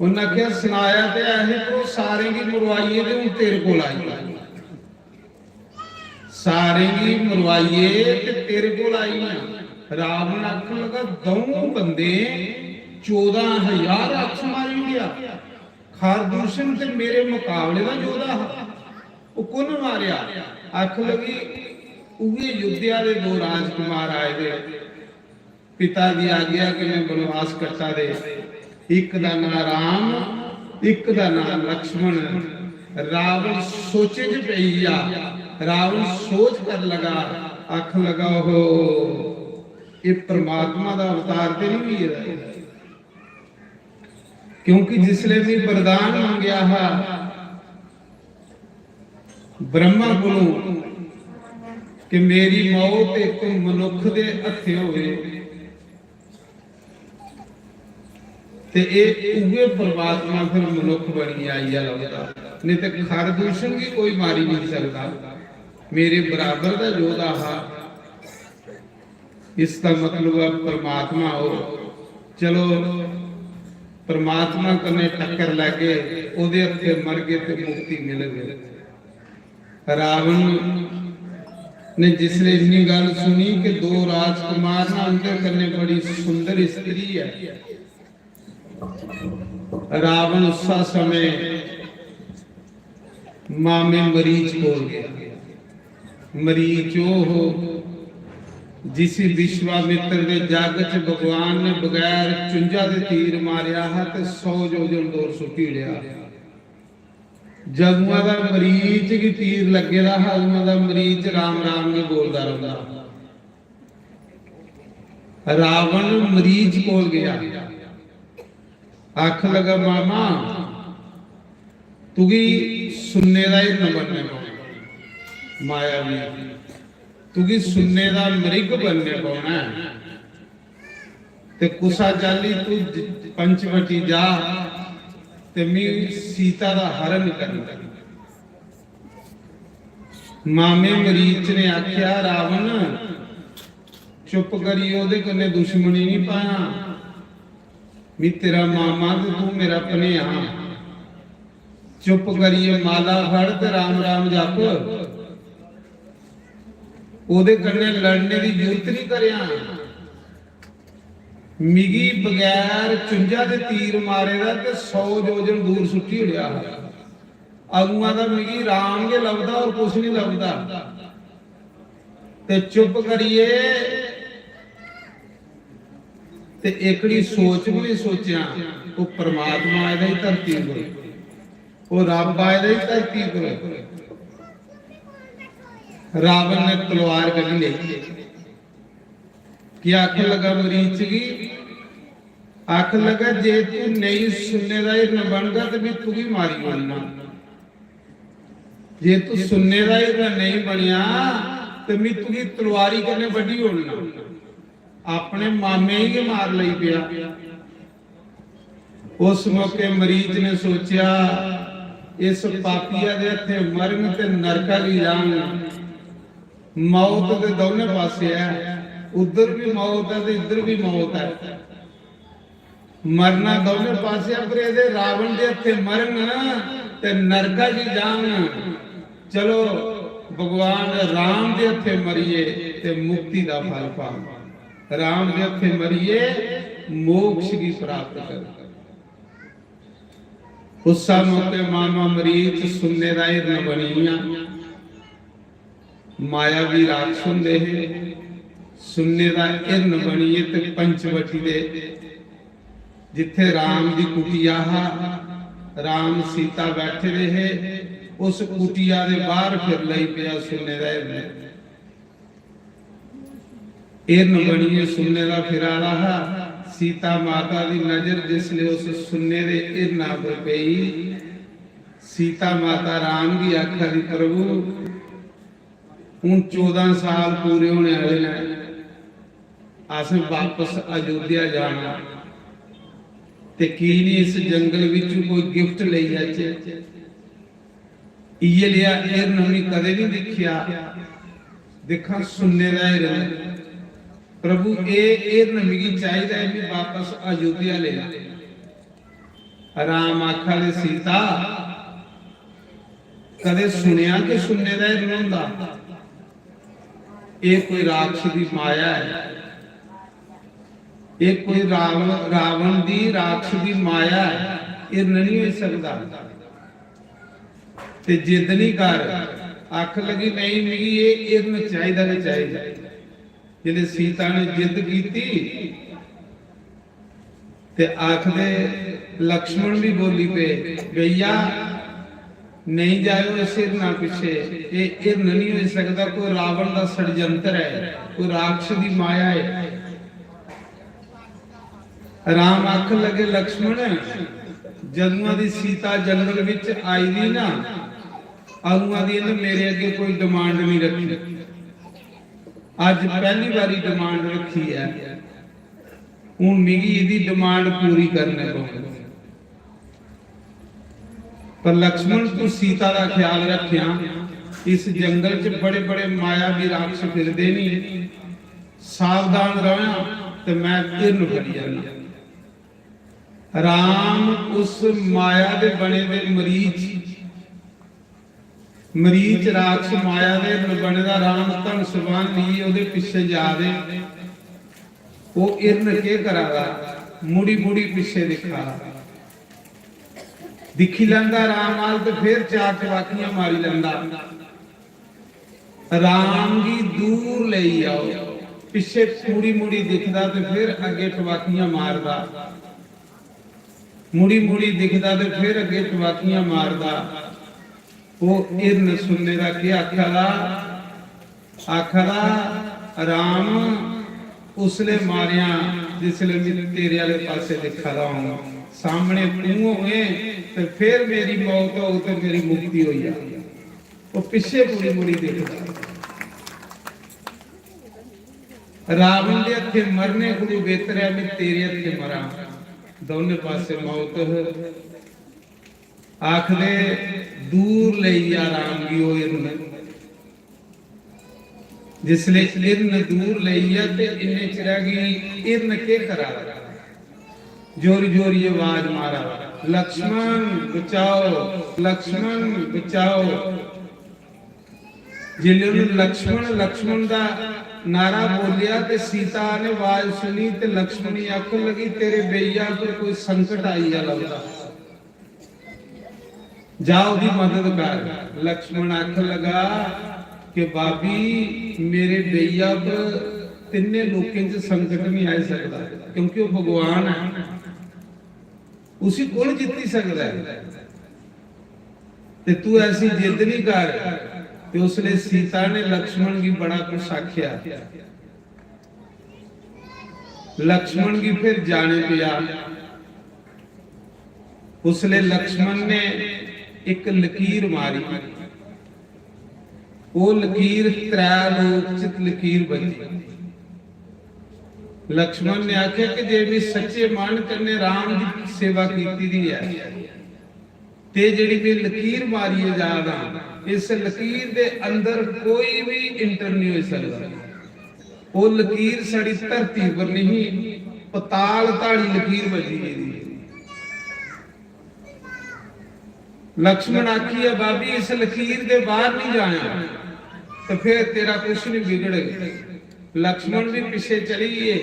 ਉਹਨਾਂ ਆਖਿਆ ਸੁਣਾਇਆ ਤੇ ਇਹ ਤੂੰ ਸਾਰੇ ਦੀ ਮਰਵਾਈਏ ਤੇ ਹੁਣ ਤੇਰੇ ਕੋਲ ਆਈ, ਸਾਰੇ ਦੀ ਮਰਵਾਈਏ ਤੇ ਤੇਰੇ ਕੋਲ ਆਈ ਆ। ਰਾਵਣ ਅੱਖ ਲਗਾ ਦੋ ਬੰਦੇ 14,000 ਅੱਖ ਮਾਰੀ ਗਿਆ। ਖਰਦੂਸ਼ਣ ਤੇ ਮੇਰੇ ਮੁਕਾਬਲੇ ਦਾ ਯੋਧਾ ਉਹ ਕੁਨ ਮਾਰਿਆ। ਅੱਖ ਲਗੀ ਉਗੇ ਯੁੱਧਿਆ ਦੇ ਦੋ ਰਾਜਕੁਮਾਰ ਆਏ ਦੇ ਪਿਤਾ ਦੀ ਆਗਿਆ ਕਿ ਮੈਂ ਬਨਵਾਸ ਕੱਟਾ ਦੇ। ਇੱਕ ਦਾ ਨਾਂ ਰਾਮ, ਇੱਕ ਦਾ ਨਾਂ ਲక్ష్మణ। ਰਾਵਣ ਸੋਚੇ ਚ ਪਈ ਆ। ਰਾਵਣ ਸੋਚ ਕਰ ਲਗਾ ਅੱਖ ਲਗਾ ਉਹ ਇਹ परमात्मा ਦਾ ਅਵਤਾਰ ਤੇ ਨਹੀਂ ਵੀ ਹੈ, क्योंकि जिसले भी वरदान मंगया है ब्रह्मा कोलों कि मेरी मौत एक मनुख दे हथे होवे ते उहे परमात्मा फिर मनुख बनी आई है लगता, नहीं तो खरदूषण भी कोई मारी नहीं सकता। मेरे बराबर का योद्धा हा, इसका मतलब है परमात्मा हो। चलो परमात्मा कने टक्कर लगे ओदे हथे मर गए तो मुक्ति मिल गई। रावण ने जिसने इतनी गल सुनी कि दो राजकुमार ना उनके कने बड़ी सुंदर स्त्री है, रावण उस समय मामे मरीच बोल गया। मरीच हो जिस विश्वामित्र के जग च भगवान ने बगैर 54 दे तीर मारिया है ते 100 योजन दूर सुटी लिया। जगुआ दा मरीच की तीर लगे दा हजमा दा मरीच राम राम नहीं बोलदा रहंदा। रावण मरीच कोल गया, आख लगा मामा तुगी सुन्ने दा ही न बनने माया भी तुगी सुन्ने दा मृग बनने पाना ते कुसा जाली तू पंचवटी जा ते मी सीता दा हरण करना। मामे मरीच ने आख्या रावण चुप करी ओदे कन्ने दुश्मनी नहीं पाया, मी तेरा मामा ते तू मेरा भनेआ। चुप करिए माला फड़ ते राम राम जप, ओदे कन्ने लड़ने की जरूरत नहीं करिया। मिगी बगैर 54 दे तीर मारे दा ते 100 योजन दूर सुट्टी उड़िया। अगुआ दा मिगी राम के लभदा और कुछ नहीं लभदा। ते चुप करिए ते एकड़ी सोच भी नहीं सोचिया। वो परमात्मा आए दा ही धरती पर, वो रब आए दा ही धरती पर। रावण ने तलवार कढ़ी ली कि आख लगा मरीच की, आख लगा जे तू नहीं सुनने का हिरन बनगा तो भी तू ही मारी बनना। जे तू सुनने का हिरन नहीं बनिया तो मैं तू ही तलवारी करने बड़ी होना। अपने मामे ही मार लई पिया। उस मौके मरीच ने सोचा इस पापिया दे हथे मरन ते नरका ली जान। मौत के दोनों पासे है, उधर भी मौत है तो इधर भी मौत है। मरना दोनों पासे पर ये रावण के हथे मरन ते नरका की जान। चलो भगवान राम के हथे मरिए ते मुक्ति का फल पाओ। राम के हथे मरिए मोक्ष की प्राप्त कर। उस मौके मामा मरीच सुनने का हिरन बनिया। मायावी राक्षस दे सुनने का हिरन बनीए ते पंचवटी दे जिथे राम दी कुटिया हा, राम सीता बैठे रहे, उस कुटिया दे बाहर फिर लई पिया सुनने का हिरन। हिरन बनीए सुनने का फिरा रहा। सीता माता दी नजर जिसले उस सुनने दे हिरना पर पई, सीता माता राम की आखा दी प्रभु हूँ 14 साल पूरे होने वाले हैं, असें वापस अयोध्या जाना ते की नहीं इस जंगल विच कोई गिफ्ट ले जाचे। इये लिया हिरन हमने कदे नहीं देखिया, देखा सुनने का हिरन। प्रभु ये हिरन मिगी चाहिए है भी वापस अयोध्या ले। राम आखा ले सीता कदे सुनिया कि सुनने का हिरन हुंदा? ये कोई राक्षस की माया है, ये कोई रावण दी राक्षस की माया है, हिरन नहीं हो सकता। ते जिद नहीं कर, आख लगी नहीं मिगी ये हिरन चाहिदा नहीं चाहिदा। जिहदे सीता ने जिद कीती ते आखदे लक्ष्मण भी बोली पे भैया नहीं जाओ इस हिरना पिछे, ये हिरन नहीं हो सकता, कोई रावण का षडयंत्र है, कोई राक्षस की माया है। राम आख लगे लक्ष्मण जदुआ दी सीता जंगल विच आई दी ना, आलूआ दी इन्हें मेरे अगे कोई डिमांड नहीं रखी। अज पहली बारी डिमांड रखी है, हुण मिगी इहदी डिमांड पूरी करने पऊगी। पर लक्ष्मण तू सीता का ख्याल रखिया, इस जंगल च बड़े बड़े माया भी राक्षस फिरदे नहीं, सावधान रहना ते मैं हिरन फड़ी जाना। राम उस माया दे बने दे मरीच राक्षस माया दे बने दा राम धन सुबान लिए ओदे पिछे जा दे। वो हिरन के करागा, मुड़ी मुड़ी पिछे दिखा दिखी लंदा राम आल ते फिर चार चवाकियां मारी लंदा। राम जी दूर ले आओ, पिछे मुड़ी मुड़ी दिखदा ते फिर अगे चवाकियां मारदा, मुड़ी मुड़ी दिखदा ते फिर अगे चवाकियां मारदा। वो हिरन सुनने का क्या आखदा राम उसले मारिया जिसले मैं तेरे वाले पासे देखा रहा सामने तू होए तो फिर मेरी मौत हो तो मेरी मुक्ति हो जाए। वो पिछे मुड़ी मुड़ी देखदा, रावण के हथे मरने को बेहतर है मैं तेरे हथे मरा, दोनों पासे मौत। आखदे दूर ले जा राम की ओ हिरन, जिसले हिरन दूर ले जा ते इन्ने चिरागी हिरन के करा जोरी जोरी आवाज मारा लक्ष्मण बचाओ, लक्ष्मण बचाओ। जिले लक्ष्मण लक्ष्मण दा नारा बोलिया ते सीता ने आवाज सुनी ते लक्ष्मणी आख लगी तेरे बेइया पर कोई संकट आई है लगता, जाओ दी मदद कर। लक्ष्मण आख लगा कि बाबी मेरे बेइया पर तिन्ने लोकें च संकट नहीं आ सकता, क्योंकि वो भगवान है, उसी कौन जीती सकता है। ते तू ऐसी जिद नहीं कर। ते उसने सीता ने लक्ष्मण की बड़ा कुछ आख्या, लक्ष्मण की फिर जाने पिया। उसने लक्ष्मण ने एक लकीर मारी, वो लकीर त्रैलोक लकीर बजी। लक्ष्मण ने आख्या कि जे भी सच्चे मन करने राम की सेवा की दी है ते जेड़ी भी लकीर मारी है जादा, इस लकीर दे अंदर कोई भी इंटर नहीं हो सकता। वो लकीर साड़ी धरती पर नहीं, पताल ताड़ी लकीर बजी है। लक्ष्मण आखी है बाबी इस लकीर दे बाहर नहीं जाया तो फिर तेरा कुछ नहीं बिगड़ेगा। लक्ष्मण भी पीछे चलिए,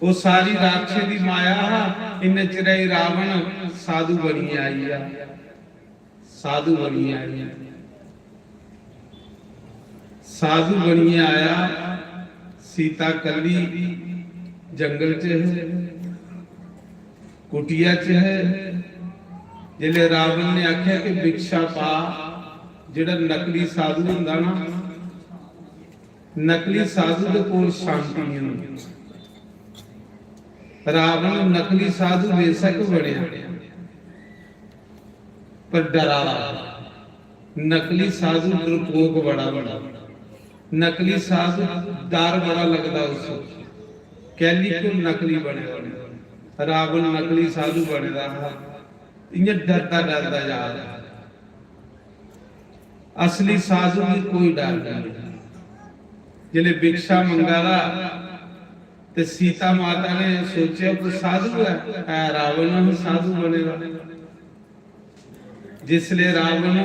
वो सारी राक्षस की माया इन चिराई रावण साधु बनी आई है, साधु बनी आई, साधु बनी आया। सीता कली जंगल च है, कुटिया च है। जिले रावण ने आख्या कि भिक्षा पा, जिहड़ा नकली साधु हुंदा ना, नकली साधु दे कोल शांति नहीं। रावण नकली साधु बेशक बनिया पर डरावा, नकली साधु डरपोक बड़ा बड़ा। नकली साधु डर बड़ा लगता उसको, कहली क्यों नकली बने, रावण नकली साधु बने रहा, इन्हें डरता डरता जा रहा। असली साधु की कोई डर नहीं। जिले भिक्षा मंगाला ते सीता माता ने सोचा कोई साधु है, रावण साधु बनेगा। जिसले रावण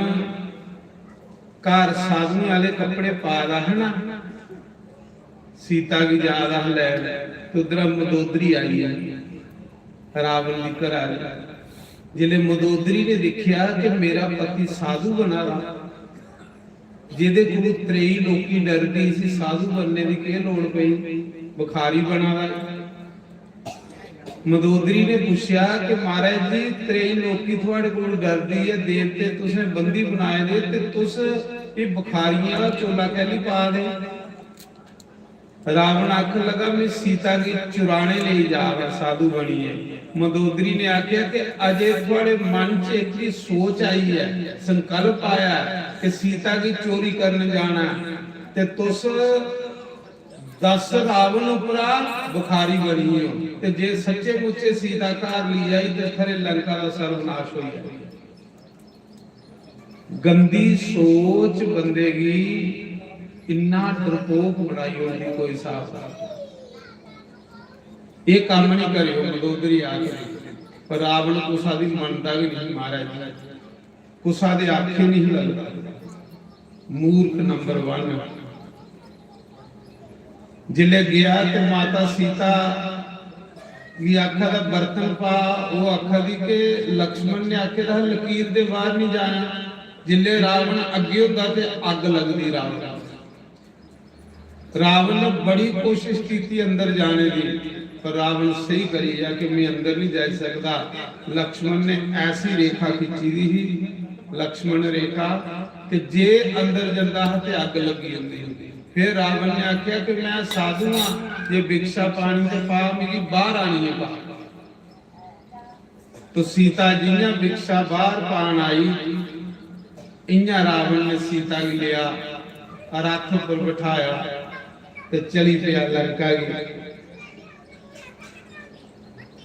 घर साधु वाले कपड़े पा रहा है ना, सीता की याद आ ले, तो उधर मदोदरी आई है, रावण की घर आ। जिले मदोदरी ने देखा कि मेरा पति साधु बना रहा, जिहदे कोल 23 लोकी डरदी सी, साधु बनने की क्या लोड़ पई, बुखारी बना रहा। मदोदरी ने पूछा कि महाराज जी 23 लोकी थोड़े कोल डरदी है, देवते तुसें बंदी बनाए दे ते तुस ये बुखारियां दा चोला कैली पा दे। रावण आख लगा मैं सीता की चुराने ले जा रहा, साधु बनी है। मदोदरी ने आख्या कि अजय थोड़े मन च एक सोच आई है, संकल्प आया कि सीता की चोरी करने जाना, ते तुस 10 रावण उपरा बुखारी बनी हो, ते जे सच्चे मुच्चे सीता घर ली आई ते खरे लंका का सर्वनाश हो जाए। गंदी सोच बंदे की इन्ना डरपोक बनाई होगी कोई साफ ये काम नहीं करियो। मदोदरी आके पर रावण कुसा दी मनता भी नहीं, महाराज कुसा दे आखे नहीं लगता। मूर्ख नंबर 1। जिले गया तो माता सीता की आखा दा बर्तन पा, वो आखा दी के लक्ष्मण ने आखे दा लकीर दे बाहर नहीं जाना। जिले रावण अगे होता ते अग लगदी रावण ने बड़ी कोशिश की अंदर जाने की, पर रावण सही करी जा कि मैं अंदर नहीं जा सकता। लक्ष्मण ने ऐसी रेखा खिंची दी ही, लक्ष्मण रेखा कि जे अंदर जंदा है ते अग लगी होंदी। फिर रावण ने आख्या कि मैं साधु हां, जे भिक्षा पानी तो पा, मेरी बाहर आनी है पा। तो सीता जियां भिक्षा बाहर पान आई, इन्या रावण ने सीता की लिया और रथ पर बिठाया ते चली पिया लंका की।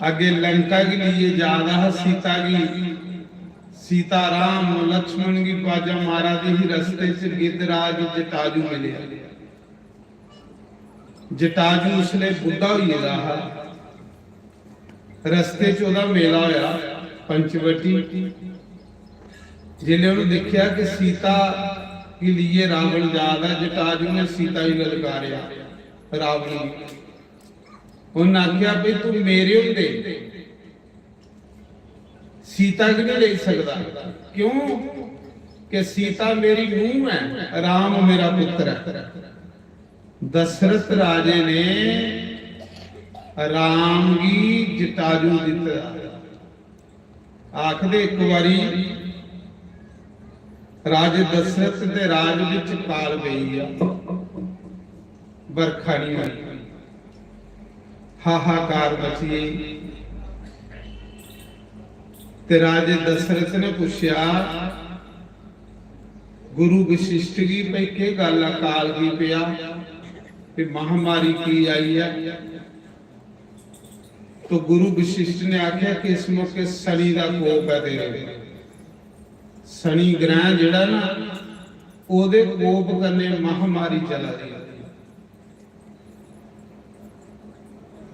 आगे लंका के लिए जा रहा सीता की। सीता राम लक्ष्मण की बाजा मारा दी ही, रस्ते से गिद्धराज जटाजू मिले। जटाजू उसने बुढ़ा हुई रहा, रस्ते च ओदा मेला होया पंचवटी। जिले उन्हें देखा कि सीता के लिए रावण जा रहा, जटाजू ने सीता ही ललकारिया रावण। उन्हें आख्या भाई तू मेरे होंदे सीता की नहीं ले सकता, क्यों कि सीता मेरी नूह है, राम मेरा पुत्र है। दशरथ राजे ने राम की जटाजू दिता। आखदे एक बारी राजे दशरथ के राज विच काल गई है, बरखा नहीं हुई, हाहाकार मची। ते राजे दशरथ ने पूछा गुरु वशिष्ठ की भाई के गल काल की पिया, महामारी की आई है। तो गुरु वशिष्ठ ने आख्या कि इस मौके शनि का कोप है तेरे। शनि ग्रह जिहड़ा ना ओदे कोप करने महामारी चला रही।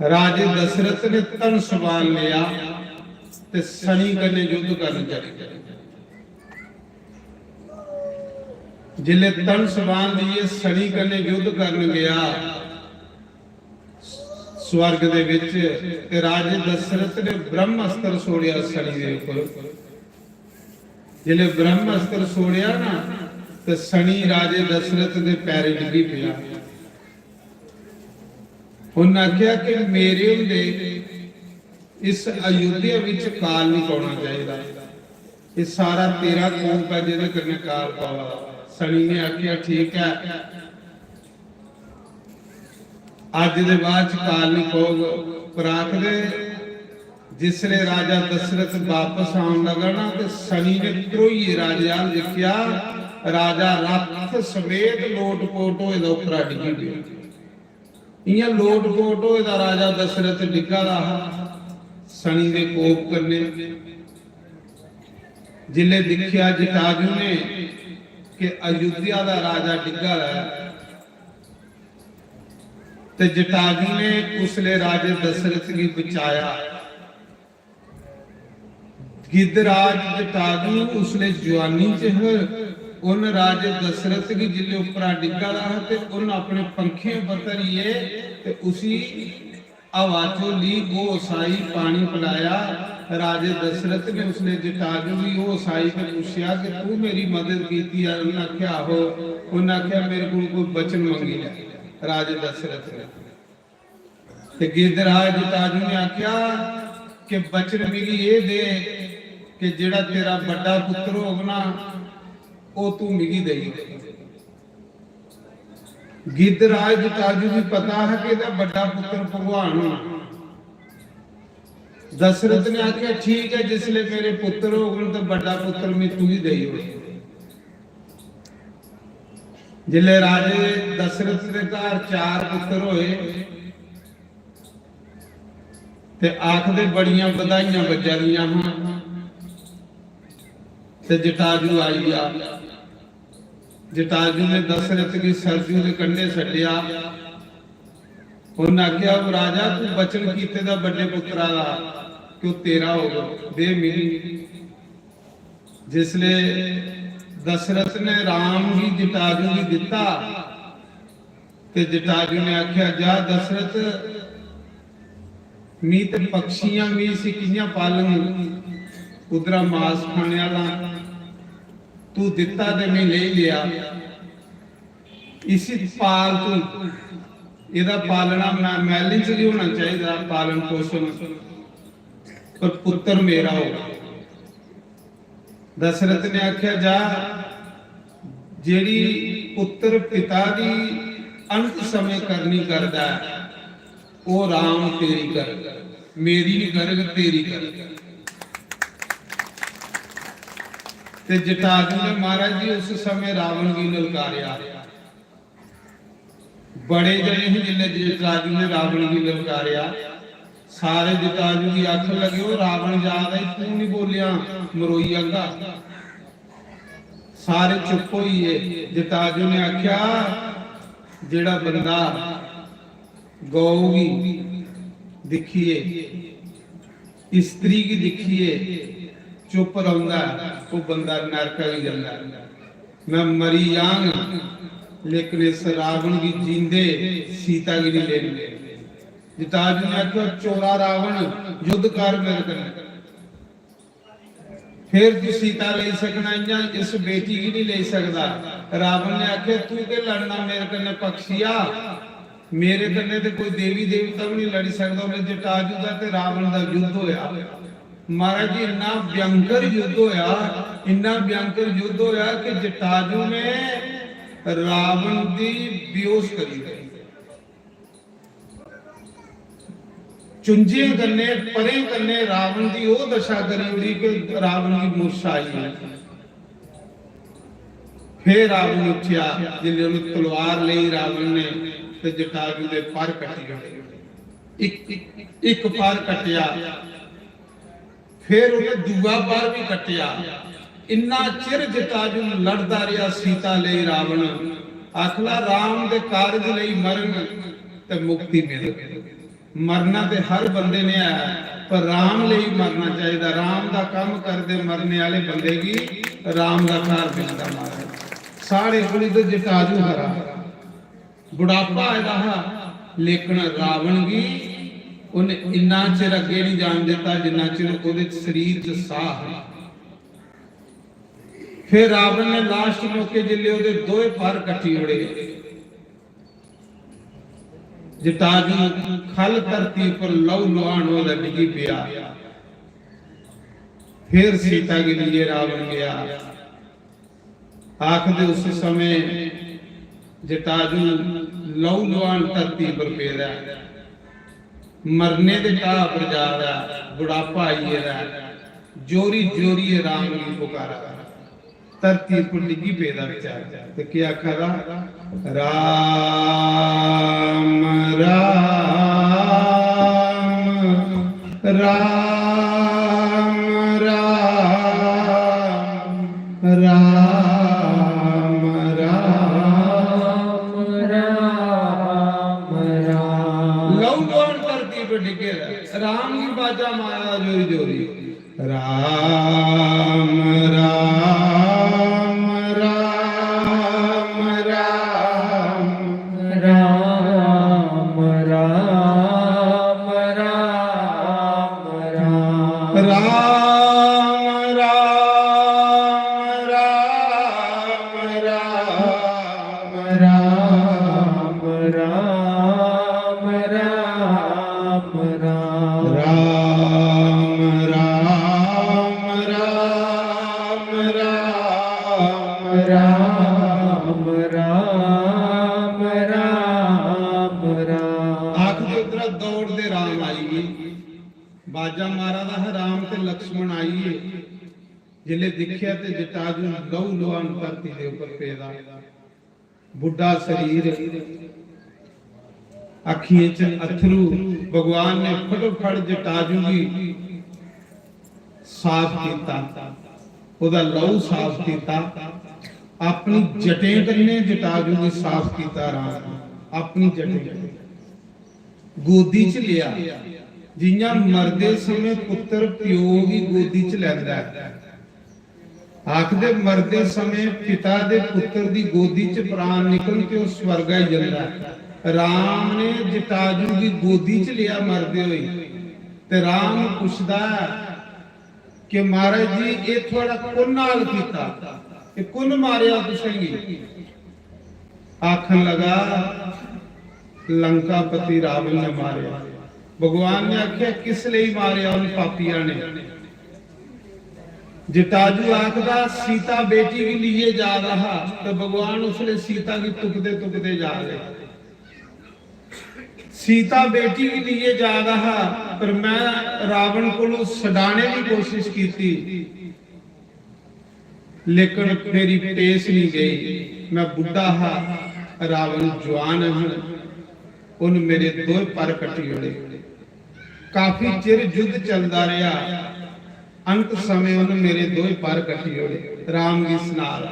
राजे दशरथ ने तन सवाल लिया ते शनि कने युद्ध करने चले। जिले तन सवाल दिए शनि कने युद्ध करने गया स्वर्ग दे विच, ते राजे दशरथ ने ब्रह्मास्त्र छोड़िया शनि दे ऊपर। जिले ब्रह्मास्त्र छोड़िया ना ते शनि राजे दशरथ दे पैरे डिगी पिया। उन्हें आख्या कि मेरे हुंदे इस अयोध्या विच काल नहीं पाना चाहिए, ये सारा तेरा कोप है जिहदे करने काल पावा। शनि ने आख्या ठीक है, अज दे बाद काल नहीं पाओगे। पर आखदे जिसले राजा दशरथ वापस आने लगा ना, तो शनि ने त्रोई राजा देखा राजा रथ समेत लोटपोट होए दा उपरा डिगी पिया। इयां लोटपोट होए दा राजा दशरथ डिगा रहा सनी दे कोप करने। जिले दिखिया जटाजू ने कि अयोध्या दा राजा डिगा है, ते जटाजू ने उसले राजे दशरथ की बचाया। गिद्धराज जटाजू उसले जवानी च उन राजे दशरथ की जिले उपरा डिगा रहा ते उन अपने पंखे बतरिए ते उसी आवाजों ली वो साई पानी पिलाया। राजे दशरथ ने उसने जटाजू भी वो साई से पूछा कि तू मेरी मदद की थी? उन्हें आख्या हो, उन्हें आख्या मेरे को कोई बचन मंगी है। राजे दशरथ ने गिद्धराज जटाजू ने आख्या कि बचन मिली ये दे कि जेड़ा तेरा बड़ा पुत्र होगा वो तू मिगी देगी। गिद्धराज जटाजू भी पता है कि बड़ा पुत्र भगवान होना। दशरथ ने आख्या ठीक है, जिसले मेरे पुत्र होगा तो बड़ा पुत्र में तू ही दई हो। जिले राजे दशरथ के घर 4 पुत्र होए ते आखदे बड़ियां बधाइयां बजा दियां हां। ते जटाजू आई गया। जटाजू ने दशरथ की सरजू के कंढे छड्डिया। उन्हें आख्या राजा तू बचन कीते दा बड़े पुत्रा दा क्यों तेरा होगा दे मिली। जिसले दशरथ ने राम ही जटाजू की दिता ते जटाजू ने आख्या जा दशरथ मी ते पक्षियां मी सी कियां पालन उधरा मास खाने वाला तू दिता ते मैं ले लिया। इसी पाल तू इहदा पालना महल च नहीं होना चाहिए पालन पोषण, पर पुत्र मेरा होगा। दशरथ ने आख्या जा जेड़ी पुत्र पिता दी अंत समय करनी करदा वो राम तेरी कर, मेरी नहीं कर तेरी कर। ते जटाजू ने महाराज जी उस समय रावण की ललकारिया। बड़े जने ही जिले जटाजू ने रावण की ललकारिया। सारे जटाजू की अख लगे वो रावण याद है तू नहीं बोलिया मरोई आगा। सारे चुप होइए। जटाजू ने आख्या जेड़ा बंदा गौ की दिखिए स्त्री की दिखिए चुप रहूंगा वो बंदा नरक ही जाता। मैं मरी जाऊंगा लेकिन इस रावण की जींदे सीता की नहीं लेनी। जटाजू ने आख्या चोरा रावण युद्ध कर मेरे कन्नै, फिर तू सीता ले सकना या इस बेटी की नहीं ले सकता। रावण ने आख्या तू के लड़ना मेरे कन्नै पक्षिया, मेरे कन्नै ते कोई देवी देवता भी नहीं लड़ी सकता। उन्हें जटाजू का ते रावण का युद्ध होया। महाराज जी इन्ना भयंकर युद्ध होया, इन्ना भयंकर युद्ध होया कि जटाजू ने रावण की बेहोश करी गई। चुंझे कन्ने परे कन्ने रावण की वो दशा करी उड़ी कि रावण की मूर्छा आई है। फिर रावण उठिया, जिले उन्हें तलवार ले रावण ने ते जटाजू के पर कटी गए। एक पर कटिया, फिर उन्हें दूआ पर भी कटिया। इन्ना चिर जटाजू लड़दा रहा सीता ले रावण। आखला राम दे कारज लई मरण ते मुक्ति मिल। मरना ते हर बंदे ने है पर राम लई मरना चाहिए। राम दा काम करदे मरने वाले बंदे की राम दा कार मिलदा मारे। साढ़े कोल तो जटाजू हरा बुढ़ापा आया लेकिन रावण की उन्हें इन्ना चिर अगे नहीं जान देता जिन्ना चिर उहदे शरीर च साह है। फिर रावण ने लास्ट मौके जिले उहदे दोए पर कट्ठी उड़े। जटाजू खल धरती पर लहू लुहान होदा डिगी पिया। फिर सीता के लिए रावण गया। आखदे उस समय जटाजू लहू लुहान धरती पर पेदा मरने के ढाह पर जा रहा। बुढ़ापा आइए जोरी जोरी राम की पुकारा। ਧਰਤੀ ਉੱਪਰ ਡਿੱਗੀ ਪਏ ਦਾ ਵਿਚਾਰ ਤੇ ਕੀ ਆਖਦਾ ਰਾਮ ਰਾਮ ਰਾਮ ਰਾਮ ਰਾਮ ਰਾਮ ਰਾਮ ਰਾਮ ਲਉ ਲੋਣ ਧਰਤੀ ਉੱਪਰ ਡਿੱਗੇ ਰਾਮ ਦੀ ਬਾਜਾ ਮਾਰਾ ਜੋਰੀ ਜੋਰੀ ਰਾਮ ਰਾਮ ਰਾਮ ਰਾਮ ਰਾਮ ਰਾਮ ਰਾਮ ਰਾਮ ਰਾਮ ਰਾਮ ਰਾਮ ਰਾਮ ਰਾਮ ਰਾਮ ਰਾਮ ਰਾਮ ਰਾਮ ਰਾਮ ਰਾਮ ਆਖ ਦੇ ਉਧਰ ਦੌੜਦੇ ਰਾਮ ਆਈਏ ਬਾਜਾ ਮਾਰਾ ਦਾ ਰਾਮ ਤੇ ਲਕਸ਼ਮਣ ਆਈਏ ਜਿਲੇ ਦਿਖਿਆ ਤੇ ਜਟਾਜੂ ਲਹੂ ਲੋਹਾਨ ਧਰਤੀ ਦੇ ਉੱਪਰ ਪੈਦਾ ਬੁੱਢਾ ਸਰੀਰ ਅੱਖੀਆਂ ਚ ਅਥਰੂ ਭਗਵਾਨ ਨੇ ਫਟੋਫਟ ਜਟਾਜੂ ਦੀ ਸਾਫ਼ ਕੀਤਾ ਉਹਦਾ ਲਹੂ ਸਾਫ਼ ਕੀਤਾ अपनी जटे करने जटाजू ने साफ किया राम अपनी जटे गोदी च लिया जियां मरदे समय पुत्र प्यो भी गोदी च लैंदा है आखदे मरदे समय पिता दे पुत्र दी गोदी च प्राण निकल के उस स्वर्ग ही जंदा है राम ने जटाजू की गोदी च लिया मरदे हुए ते राम पुछदा कि महाराज जी ये थोड़ा कुन नाल कीता कि कुन मारिया तुसेंगी आखन लगा लंकापति रावण ने मारिया भगवान ने आख्या किस लिए मारिया उन पापिया ने जटाजू आखदा सीता बेटी के लिए जा रहा तो भगवान उसने सीता की तुकते तुकते जा रहे सीता बेटी के लिए जा रहा पर मैं रावण को छड़ाने की कोशिश की थी लेकिन मेरी पेश नहीं गई मैं बुढ़ा हा रावण जवान है उन मेरे दो पर कटी होने काफी चिर युद्ध चलता रहा अंत समय उन मेरे दो पर कटी होने राम की स्नार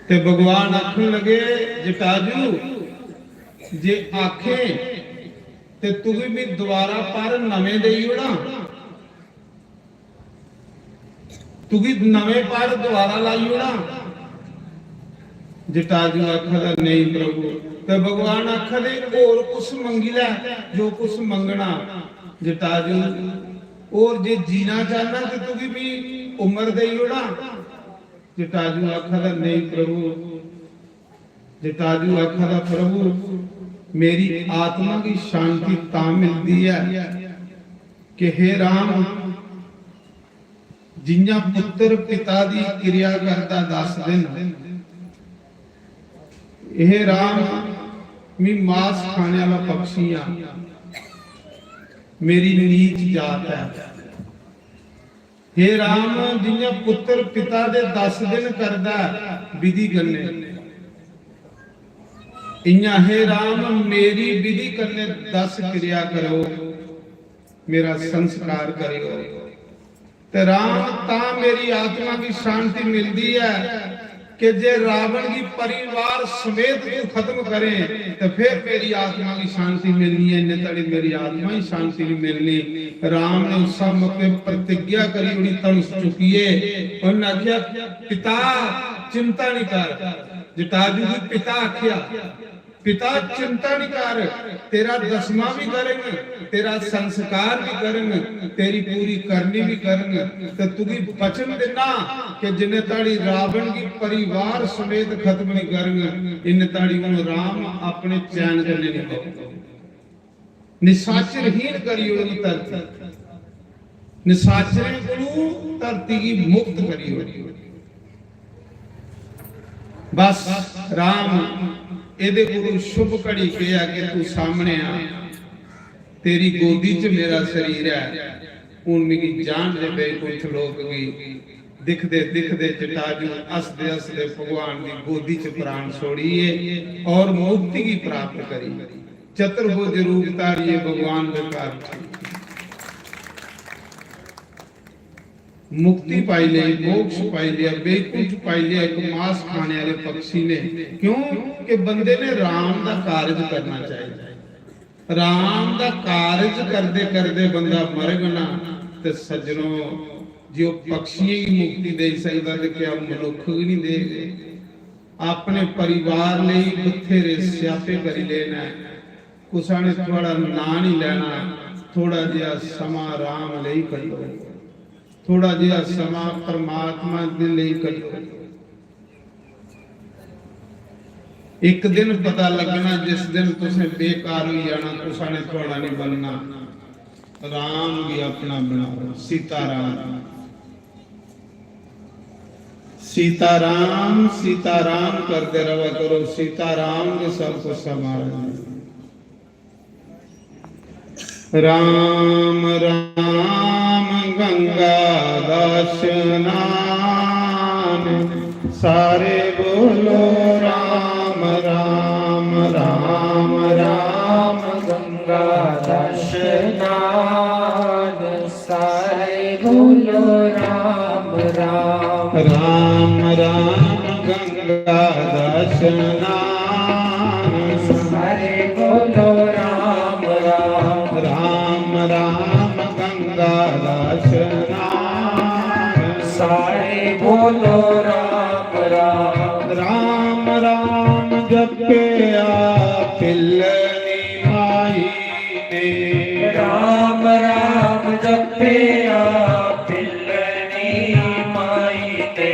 ते भगवान आखन लगे जटाजू जे आखे ते तू भी दोबारा पर नवे देई होना तू नवे पर दोबारा लाई होना जटाजू आखदा नहीं प्रभु ते भगवान आखदे और कुछ मंगी लै जो कुछ मंगना जटाजू और जे जीना चाहना तो तू भी उम्र दई होना जटाजू आखदा नहीं प्रभु जटाजू आखदा प्रभु मेरी आत्मा की शांति ता मिलती है कि हे राम जिन्ना पुत्र पिता दी क्रिया करता 10 दिन यह राम मी मांस खाने वाला पक्षी आ मेरी नीच जात है हे राम जिन्ना पुत्र पिता दे 10 दिन करदा विधि करने इन्ना हे राम मेरी विधि करने 10 क्रिया करो मेरा संस्कार करो ते राम ता मेरी आत्मा की शांति मिलती है कि जे रावण की परिवार समेत तू खत्म करे तो फिर मेरी आत्मा की शांति मिलनी है इन्ने तड़ी मेरी आत्मा ही शांति नहीं मिलनी राम ने उस मौके प्रतिज्ञा करी उड़ी तन चुकी है उन्हें आख्या पिता चिंता नहीं कर जटाजू की पिता आख्या पिता चिंता नहीं कर तेरा 10वां भी करेंगे तेरा संस्कार भी करेंगे तेरी पूरी करनी भी करेंगे तो तू भी वचन देना कि जिन्हें ताड़ी रावण की परिवार समेत खत्म नहीं करेंगे इन ताड़ी उन राम अपने चैन करने नहीं देंगे निशाचरहीन करियो धरती निशाचर को धरती की मुक्त करियो बस राम ਇਹਦੇ ਕੋਲ ਸ਼ੁਭ ਘੜੀ ਕਿਹਾ ਕਿ ਤੂੰ ਸਾਹਮਣੇ ਆ ਤੇਰੀ ਗੋਦੀ 'ਚ ਮੇਰਾ ਸਰੀਰ ਹੈ ਹੁਣ ਮੇਰੀ ਜਾਨ ਦੇ ਬੇਕੁੰਠ ਲੋਕ ਗਈ दिखदे दिखदे जटाजू हसदे हसदे भगवान की गोदी च प्राण छोड़िए और मुक्ति की प्राप्त करी। चतुर्भुज रूप धारिए भगवान के कारण मुक्ति पाई ली, मोक्ष पाई लिया, बेकुंठ पाई लिया एक मांस खाने वाले पक्षी ने। क्यों कि बंदे ने राम का कार्य करना चाहिए। राम का कार्य करते करते बंदा मरग ना ते सज्जनों जो पक्षियों की मुक्ति दे सकता तो क्या मनुख भी नहीं देगा। अपने परिवार लिए बथेरे स्यापे करी लेना, कुसा ने थोड़ा ना नहीं लेना, थोड़ा जिहा समा राम लिए करो, थोड़ा जिहा समा परमात्मा दे लिए करो। एक दिन पता लगना जिस दिन तुसें बेकार हो जाना, कुसा ने थोड़ा नहीं बनना। राम भी अपना बनाओ, सीताराम सीताराम सीताराम करते रहा करो, सीताराम के सब कुछ संभाल। राम राम गंगा स्नान, सारे बोलो राम राम राम राम गंगा स्नान, सारे बोलो राम राम राम राम गंगा स्नान, सारे बोलो राम राम राम राम गंगा स्नान, सारे बोलो राम राम राम राम जपिया पिल्लनी माई ने, राम राम जपिया पिल्लनी माई ते,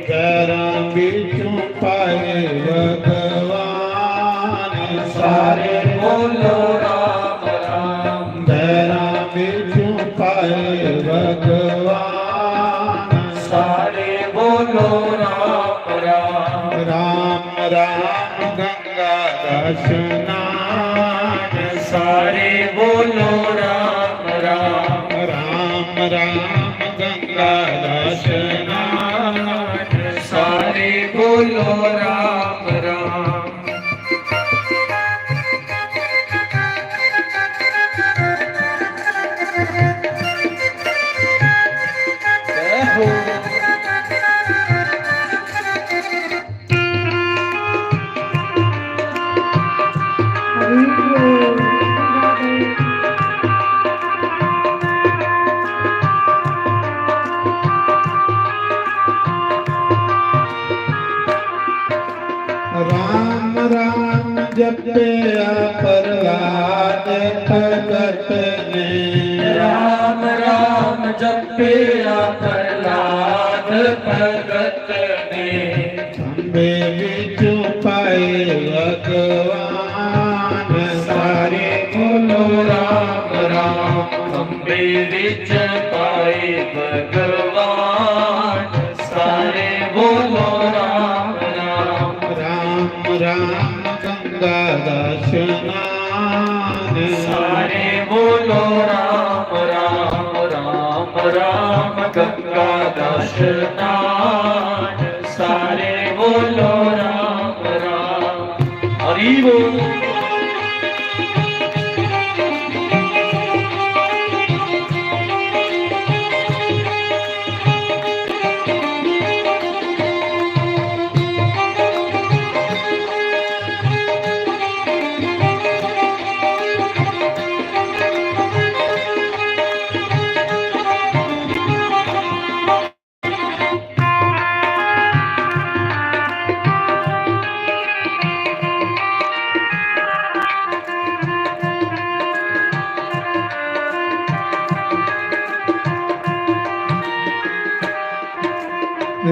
पैरां बिचों पाए भगवान, सारे बोलो राम राम पैरां बिचों पाए भगवान, सारे बोलो राम राम राम राम गंगा स्नान, सारे बोलो राम राम राम राम गंगा स्नान, सारे बोलो राम राम जय हो राम राम जपिया प्रहलाद भगत ने, राम राम जपिया प्रहलाद भगत ने, खंबे बिचों पाए भगवान, सारे बोलो राम राम खंबे विच पाए भगवान, सारे बोलो राम राम राम राम गंगा स्नान, सारे बोलो राम राम राम राम गंगा स्नान, सारे बोलो राम राम हरि बोल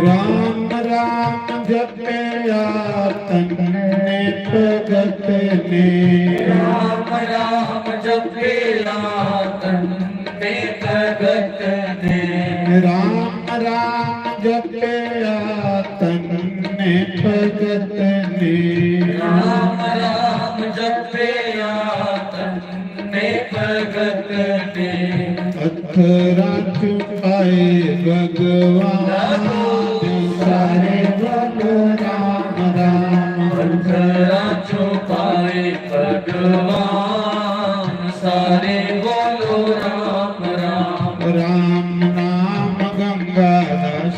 राम राम जपिया तन्ने भगत ने, राम राम जपिया तन्ने भगत ने, राम राम जपिया तन्ने भगत ने, राम राम जपिया तन्ने भगत ने, हथ चुकाए भगवान सारे बोलो राम राम पंखरा छुपाए भगवान सारे बोलो राम राम राम नाम गंगा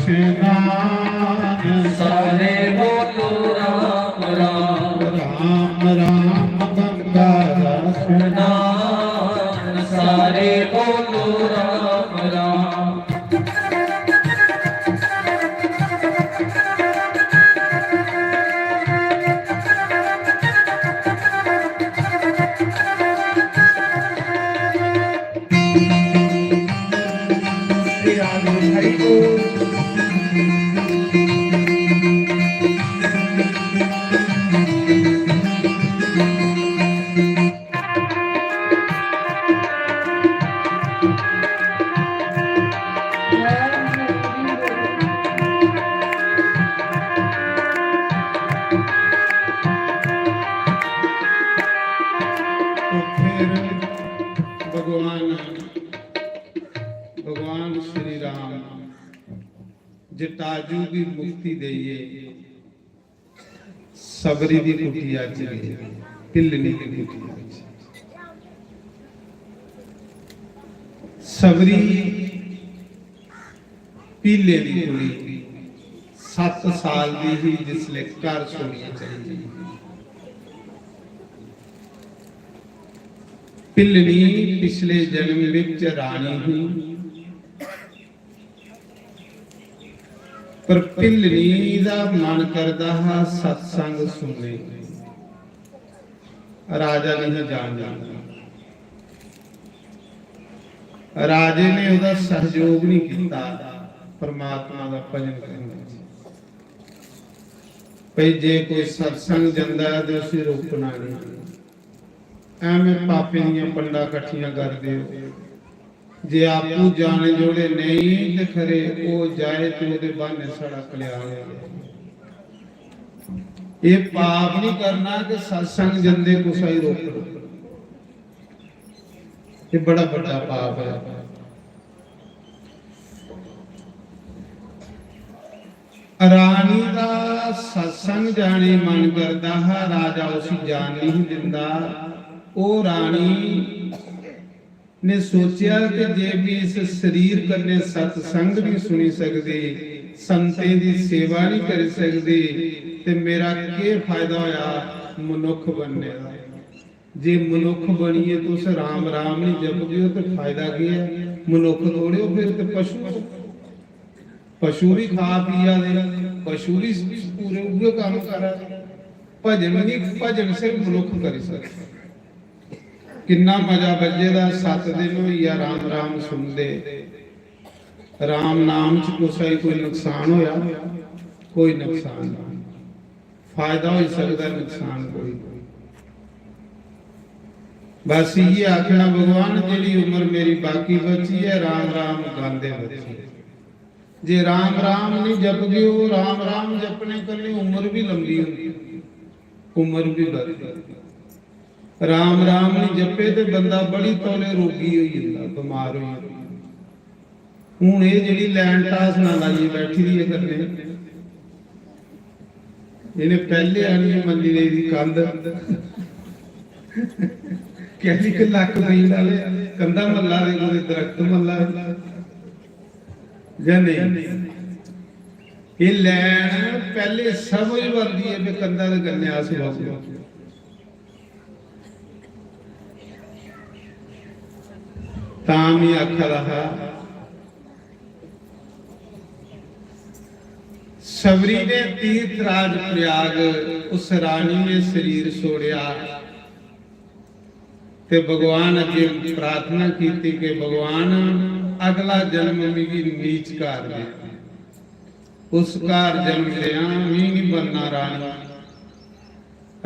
स्नान सारे बोलो राम राम राम राम गंगा स्नान सारे बोलो राम राम श्री राधे हरि बोल भगवान श्री राम जटाजू की मुक्ति दईए सबरी की कुटिया चली पिल्लनी की कुटिया सबरी पीले की कुड़ी 7 साल की ही जिसले घर सोनिया चली पिल्लनी पिछले जन्म विच रानी हुई पर पिल्लनी दा मन करदा हा सत्संग सुनने राजा नहीं जानदा राजे ने उहदा सहयोग नहीं किया परमात्मा दा भजन करने भई जे कोई सत्संग जंदा है तो उसे रोकना नहीं ਐਵੇਂ ਪਾਪੇ ਦੀਆਂ ਪੰਡਾ ਇਕੱਠੀਆਂ ਕਰਦੇ ਹੋ ਜੇ ਆਪੂ ਜਾਣੇ ਜੋੜੇ ਨਹੀਂ ਤੇ ਖਰੇ ਉਹ ਜਾਏ ਤੇ ਉਹਦੇ ਬਾਹਨੇ ਸੜਾ ਕਲਿਆ ਹੋਇਆ ਇਹ ਪਾਪ ਨਹੀਂ ਕਰਨਾ ਕਿ ਸਤਸੰਗ ਜੰਦੇ ਕੁਸਾਈ ਰੋਕ ਲੋ ਇਹ ਬੜਾ ਵੱਡਾ ਪਾਪ ਹੈ ਰਾਣੀ ਦਾ ਸਤਸੰਗ ਜਾਣੇ ਮਨ ਕਰਦਾ ਹੈ ਰਾਜਾ ਉਸੇ ਜਾਣ ਨਹੀਂ ਦਿੰਦਾ ਉਹ ਰਾਣੀ ਨੇ ਸੋਚਿਆ ਕਿ ਜੇ ਵੀ ਇਸ ਸਰੀਰ ਕਰਨੇ ਸਤਸੰਗ ਨਹੀਂ ਸੁਣੀ ਸਕਦੀ ਸੰਤੇ ਦੀ ਸੇਵਾ ਨਹੀਂ ਕਰ ਸਕਦੀ ਤੇ ਮੇਰਾ ਕੀ ਫਾਇਦਾ ਹੋਇਆ ਮਨੁੱਖ ਬਣਨੇ ਦਾ ਜੇ ਮਨੁੱਖ ਬਣੀਏ ਤਾਂ ਉਸ ਰਾਮ ਰਾਮ ਨਹੀਂ ਜਪਦੇ ਤਾਂ ਫਾਇਦਾ ਕੀ ਹੈ ਮਨੁੱਖ ਥੋੜੇ ਹੋ ਫਿਰ ਤੇ ਪਸ਼ੂ ਵੀ ਖਾ ਪੀਆ ਦੇ ਪਸ਼ੂ ਵੀ ਪੂਰੇ ਉਹ ਕੰਮ ਕਰ ਭਜਨ ਨਹੀਂ ਭਜਨ ਸਿਰਫ ਮਨੁੱਖ ਕਰ ਸਕਦਾ किन्ना मजा बजेदा 7 दिन होइया राम राम सुनदे राम नाम च कुछ कोई नुकसान होया कोई नुकसान नहीं फायदा हो सकता नुकसान कोई बस ये आखना भगवान जेड़ी उम्र मेरी बाकी बची है राम राम गांदे बची जे राम राम नहीं जप गए राम राम जपने कल्ली उम्र भी लंबी होती उम्र भी बढ़ती राम राम नहीं जपे तो बंदा बड़ी तौले रोगी हो जाता बीमार हो जाता हूं ये जी लैंड टास ना लाइए बैठी रही है करने इन्हें पहले आनी मंदी ने दी कंध कहली कि लक पई वाले कंधा मल्ला दे कोई दरख्त मल्ला या नहीं ये लैंड पहले समझ बनती है कि कंधा दे गन्ने आस पास तामी आख रहा सबरी ने तीर्थराज प्रयाग उस रानी ने शरीर छोड़िया ते भगवान अगे प्रार्थना की कि भगवान अगला जन्म मेरी नीच कर दे उस घर जन्म लिया भी नहीं बनना रानी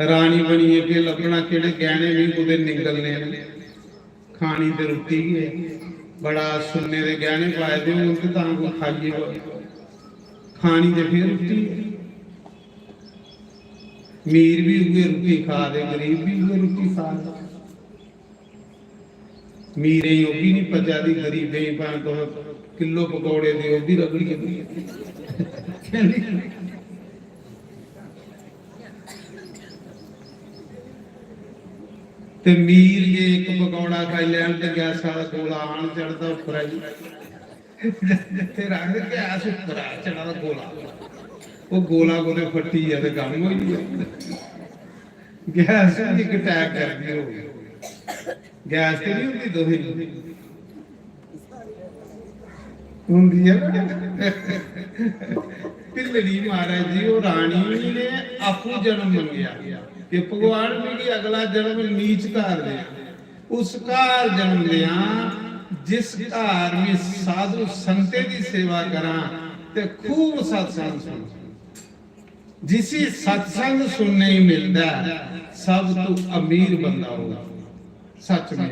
रानी बनिए के लभना केड़े गहने भी कुदे निकलने खानी ते रोटी है बड़ा सुनने दे गहने पाए दे उनके तां को खाइए खानी ते फिर रोटी मीर भी उगे रोटी खा दे गरीब भी उगे रोटी खा दे मीरे ही भी नहीं पचा दी गरीबे ही पान तो किलो पकौड़े दे वो भी रगड़ी ते मीर जे एक पकौड़ा खाई लैन ते गैस वाला गोला आन चढ़दा उपर आई ते रख के गैस उपर आ चढ़ा गोला वो गोला को फटी है ते गम होई गैस एक अटैक कर दी हो गैस ते नहीं होंदी दोही होंदी है पिल्लड़ी महाराज जी वो रानी ने आपू जन्म मंगया कि भगवान मेरी अगला जन्म नीच घर दे उस घर जन्म लिया जिस घर में साधु संते की सेवा करा ते खूब सत्संग सुन जिसी सत्संग सुनने ही मिलता है सब तो अमीर बंदा होगा सच में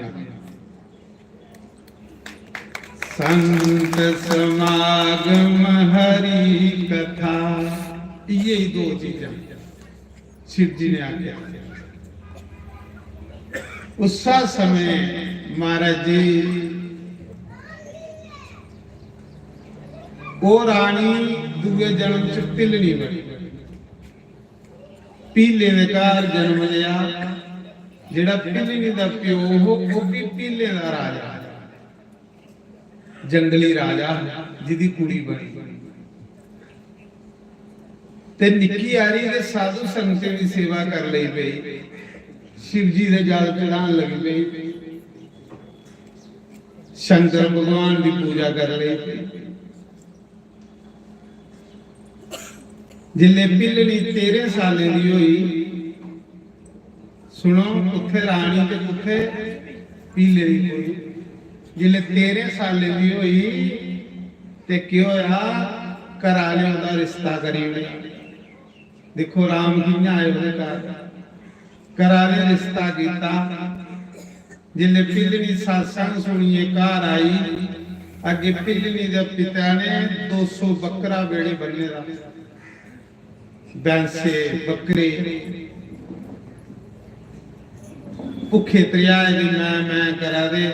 संत समागम हरि कथा यही दो चीजें शिव जी ने आज्ञा उस समय महाराज जी वो रानी दूए जन्म च पिलनी बनी पीले ने घर जन्म लिया जेड़ा पिलनी दा प्यो वो भी पीले दा राजा जंगली राजा जिदी कुड़ी बनी ते निक्की आरी दे साधु संगते की सेवा कर लई पई शिव जी दे जल चढ़ान लगी पई शंकर भगवान की पूजा कर लई पई जिले पिलनी 13 साले दी होई सुनो कुत्थे रानी ते कुत्थे पीले दी कोई जिले 13 साले दी होई ते क्यों होया करा लिया दा रिश्ता करी देखो राम कियां आए उहदे घर करा लिया रिश्ता कीता जिले पिलनी सत्संग सुनिए घर आई अगे पिलनी दे पिता ने 200 बकरा बेड़े बन्ने दा बैंसे बकरे भुखे त्रिया दी मैं करा दे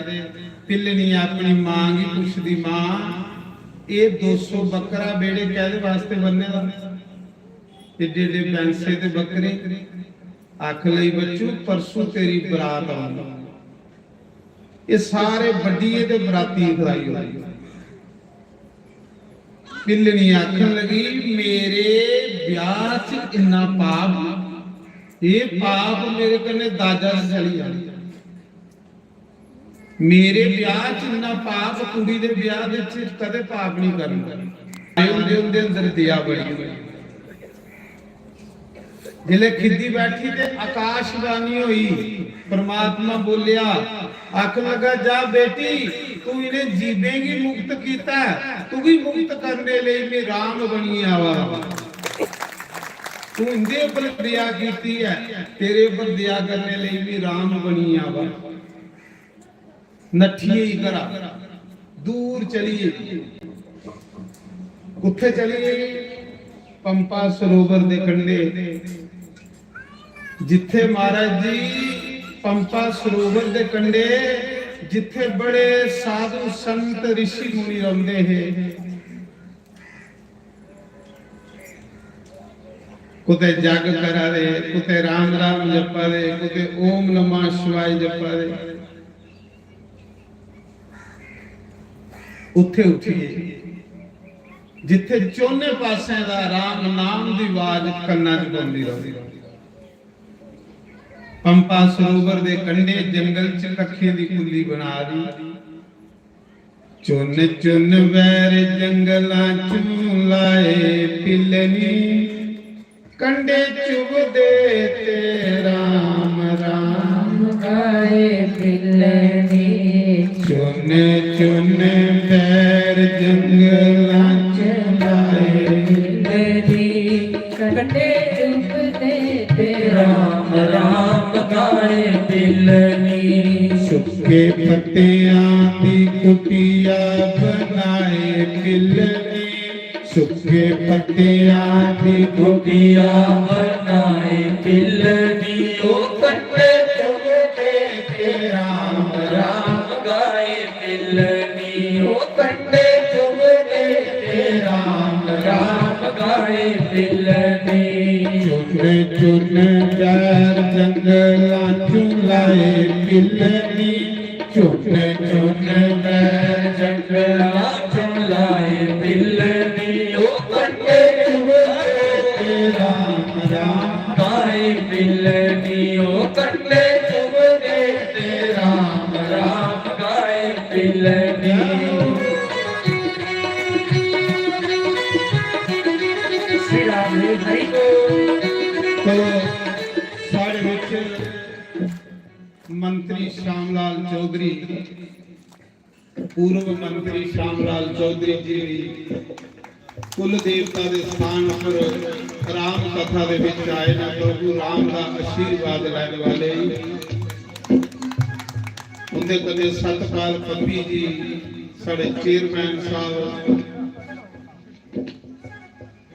पिलनी अपनी मां की पुछदी मां ये 200 बकरा बेड़े कहदे वास्ते बन्ने दा एडे एडे बैंसे ते बकरे आख लई बच्चू परसों तेरी बरात आउंदी ये सारे बड्डीए ते बराती खलाई होई पिलनी आखन लगी मेरे ब्याह च इन्ना पाप ये पाप मेरे कन्ने दादा से चली जानी मेरे ब्याह च इन्ना पाप कुड़ी दे ब्याह दे च कदे पाप नहीं करना उनदे अंदर दया बड़ी जिले खिद्दी बैठी ते आकाशवाणी हुई परमात्मा बोलिया आख लगा जा बेटी तू इन्हें जीवेगी मुक्त कीता तू भी मुक्त करने लिए मैं राम बनी आवा तू इंदे ऊपर दया कीती है तेरे ऊपर दया करने लिए भी राम बनी आवा नठिए ही करा दूर चलिए कुत्थे चलिए पंपा सरोवर दे कंढे जिथे महाराज जी पंपा सरोवर दे कंढे जिथे बड़े साधु संत ऋषि मुनि रहंदे हैं कुते जग करा दे कुते राम राम जपा दे कुते ओम नमः शिवाय जपा दे उथे उठिए जिथे चोने पासे दा राम नाम दी आवाज कन्ना च पौंदी रहंदी पंपा सरोवर दे कंढे जंगल च कखे दी कुल्ली बना दी चुन चुन वैर जंगलां चों लाए पिलनी कंढे चुभदे ते राम राम गाए पिलनी चुन चुन वैर जंगलां चों लाए पिलनी कंढे चुभदे ते राम राम गाए पिलनी सुखे पत्तियां दी कुटिया बनाए पिलनी सुखे पत्तियां दी कुटिया बनाए पिलनी ओ कंढे चुभदे ते राम राम गाए मिलनी ओ कंडे चुभते ते राम राम गाए मिलनी चुन चुन पैर जंगलां चुलाए मिलनी चुन चुन पैर जंगलां चुलाए मिलनी ओ कंडे चुभते ते राम राम गाए मिलनी ओ कंडे चुभते ते राम राम गाए मिलनी श्री राम हरि तो साढ़े विच मंत्री श्यामलाल चौधरी पूर्व मंत्री श्यामलाल चौधरी जी भी कुल देवता के स्थान पर राम कथा दे विच आए ना प्रभु राम का आशीर्वाद लैण वाले उनके कदे सतपाल पंबी जी साढ़े चेयरमैन साहब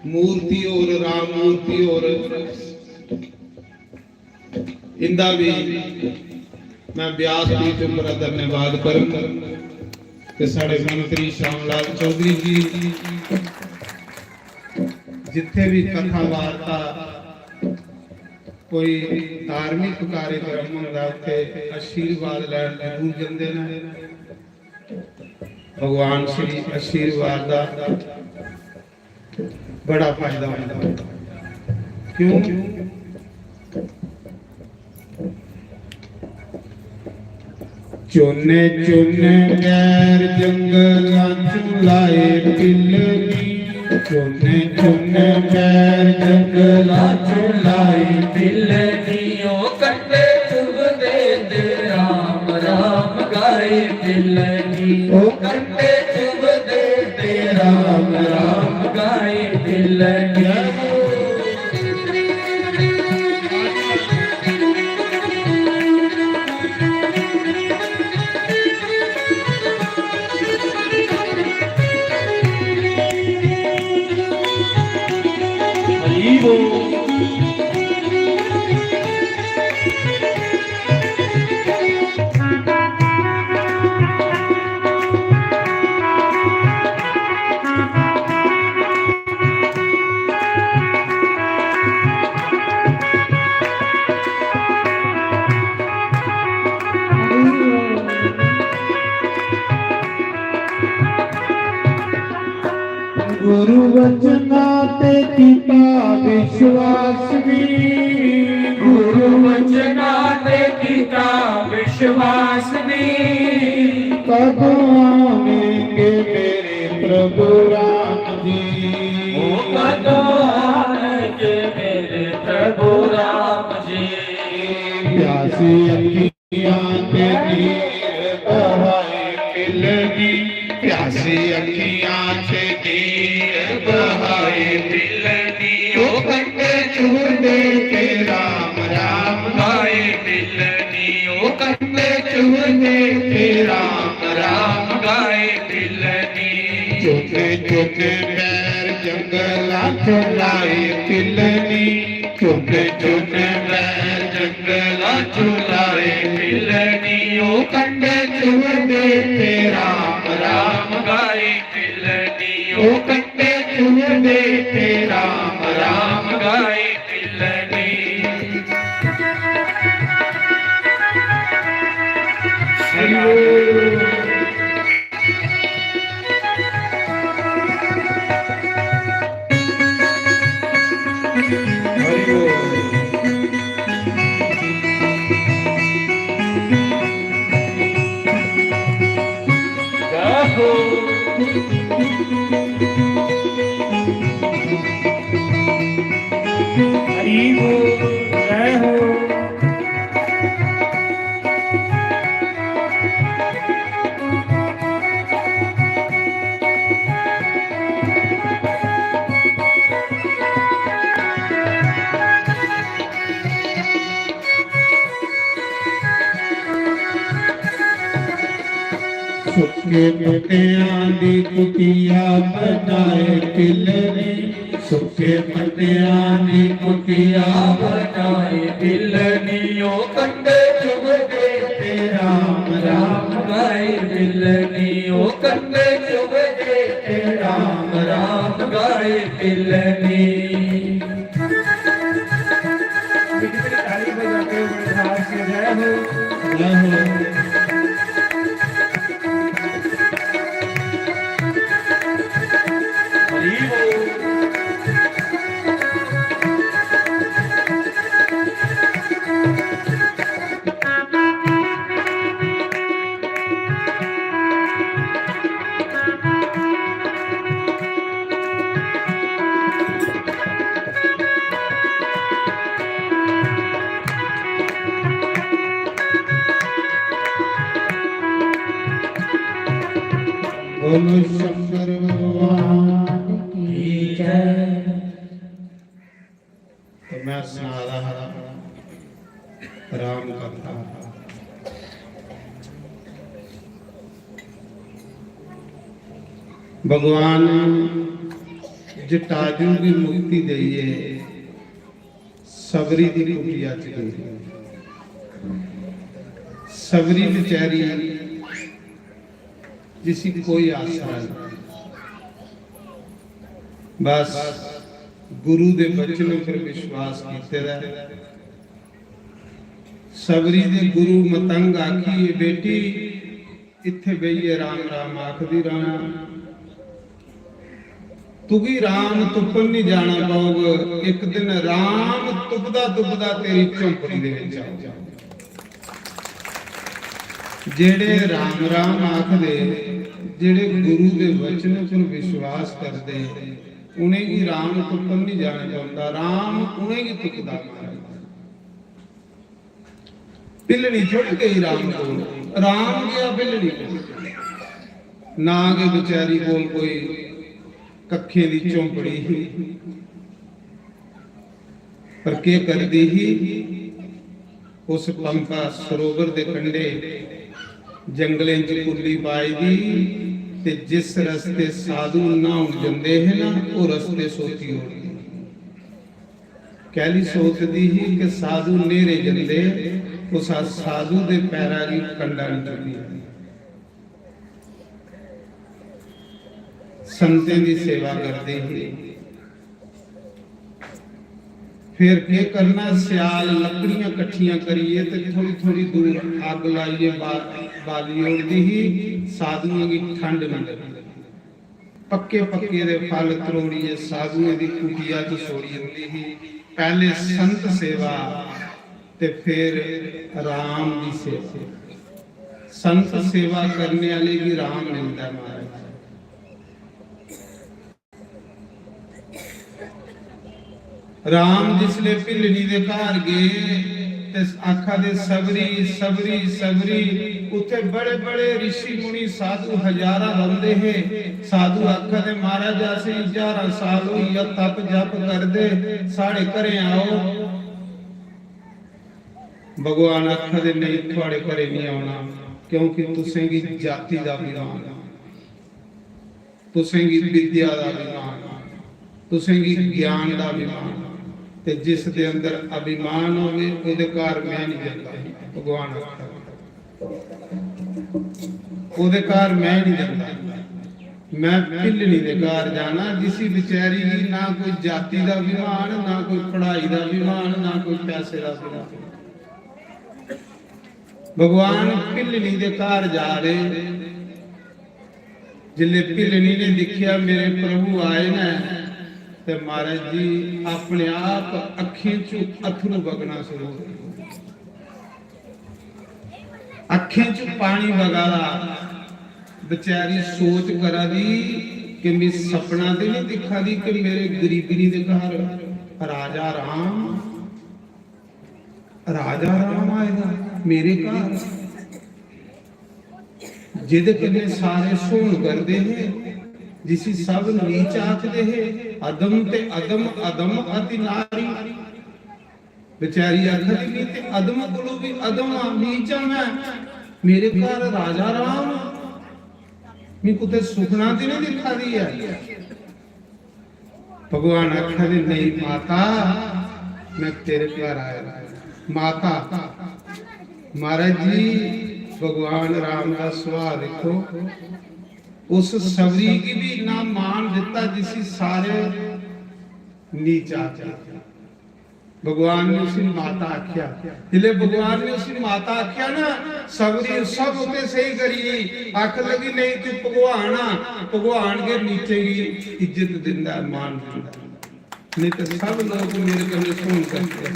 मूर्ति और राम मूर्ति और इंदा भी मैं व्यास जी के ऊपर धन्यवाद करूंगा कि साढ़े मंत्री श्यामलाल चौधरी जी जिथे भी कथा वार्ता कोई धार्मिक कार्यक्रम होंदा उत्थे आशीर्वाद लैण जरूर जांदे ने भगवान श्री आशीर्वाद दा बड़ा फायदा होता है क्यों चुने चुने गैर जंगलां चुलाए पिलनी चुने चुने गैर जंगलां चुलाए मिलनी ओ कंडे चुभते ते राम राम गाए मिलनी ओ कंडे चुभते ते राम राम गाए मिलनी गुरु वचना ते कीता विश्वास भी गुरु वचना ते कीता विश्वास भी कब आवेंगे मेरे प्रभु राम जी ओ कदों आएंगे मेरे प्रभु राम जी प्यासी अखियां ते नीर बहाए मिलनी प्यासी अखियां से नीर बहाए मिलनी ओ कंडे चूरदे के राम राम गाए मिलनी ओ कंडे चूरदे के राम राम गाए मिलनी चुने चुने पैर जंगलां चुलाए पिलनी चुने चुने पैर जंगलां चुलाए मिलनी ओ कंडे चूरदे के राम राम गाए मिलनी ओ कंडे चूरदे के राम राम गाए मिलनी सुखे मटियां दी कुटिया बनाए पिलनी सुखे मटियां दी कुटिया बनाए मिलनी ओ कंडे चुभते ते राम राम गाए बिलनी ओ कंधे चुभे ते राम राम गाए बिलनी। ताली बजाते हुए बड़े भाव से जय हो जय हो। हरि बोल। बोलो शंकर भगवान की जय। तो मैं सुना रहा राम कथा। भगवान जटाजू की मुक्ति दईए सबरी की कुटिया च गई। सबरी बेचारी जिसी कोई आसरा नहीं, बस गुरु दे बचनों पर विश्वास कीते रहे। सबरी दे गुरु मतंग आखी बेटी इत्थे बईए राम राम आखदी रहना, तुगी राम तुपन नहीं जाना पाओगे। एक दिन राम तुपदा तुपदा तेरी झोंपड़ी दे विच आ जाओ। जेड़े राम राम आखदे, जेड़े गुरु दे वचन पर विश्वास करदे, उन्हें की राम तुपन नहीं जाना चाहता, राम उन्हें की तुपदा। बिल्ली छुट गई राम को, राम गया बिल्ली को। ना के बेचारी कोल कोई कखे दी झोंपड़ी ही, पर के करदी ही उस पंपा सरोवर दे कंढे जंगलें च कुल्ली पाई दी ते जिस रस्ते साधु नहाउण जंदे है ना वो रस्ते सोती होती। कहली सोचदी ही कि साधु नेरे जंदे उस साधु दे पैरां दी कंडा नहीं चुकी। संतें दी सेवा करदी ही। फिर के करना, सियाल लकड़ियां कट्ठियां करिए ते थोड़ी थोड़ी दूर आग लाइए, बाली उड़दी ही साधुओं की ठंड न लगे। पक्के पक्के दे फल त्रोड़िए साधुओं की कुटिया च छोड़ी ही। पहले संत सेवा ते फिर राम की सेवा। संत सेवा करने वाले की राम मिलता महाराज। राम जिसले भिलनी दे घर गए ते आखा दे सबरी सबरी सबरी, उथे बड़े बड़े ऋषि मुनि साधु हजारा बंदे है। साधु आखा दे महाराज असी 11 साल हुई तप जप कर दे, साढ़े घरे आओ। भगवान आखा दे नहीं थोड़े घरे नहीं आना, क्योंकि तुसें की जाति दा विधान, तुसें की विद्या दा विधान, तुसें की ज्ञान दा विधान। ते जिस दे अंदर अभिमान होवे ओदे घर मैं नहीं जाता। भगवान ओदे घर मैं नहीं जाता, मैं भिलनी दे घर जाना जिसी बेचारी की ना कोई जाति दा अभिमान, ना कोई पढ़ाई दा अभिमान, ना कोई पैसे दा अभिमान। भगवान भिलनी दे घर जा रहे, जिले भिलनी ने देखिया मेरे प्रभु आए ना, ते महाराज जी अपने आप अखियों चो अथरू बगना शुरू हो गए। अखियों चो पानी बगाला। बेचारी सोच करा दी कि मैं सपना तो नहीं दिखा दी कि मेरे गरीबी दे घर राजा राम आएगा मेरे घर, जिदे कन्ने सारे सोन करते हैं, जिसी सब नीच आखदे है। अदम ते अदम अदम अति नारी। बेचारी आखदी नहीं ते अदम कोलों भी अदम नीच मैं, मेरे घर राजा राम, मैं कुते सुखना ते नहीं दिखा दी है। भगवान आखा दे नहीं माता मैं तेरे घर आया। माता महाराज जी भगवान राम का सुभाव देखो, उस सबरी की भी इतना मान दिता जिसी सारे नीचा जाता। भगवान ने उसी माता आख्या, इसलिए भगवान ने उसी माता आख्या ना, सबरी सब उते सही करी, आख लगी नहीं तू भगवान के नीचे की इज्जत दिंदा मान दिंदा, नहीं तो सब लोग मेरे कन्ने सुन करते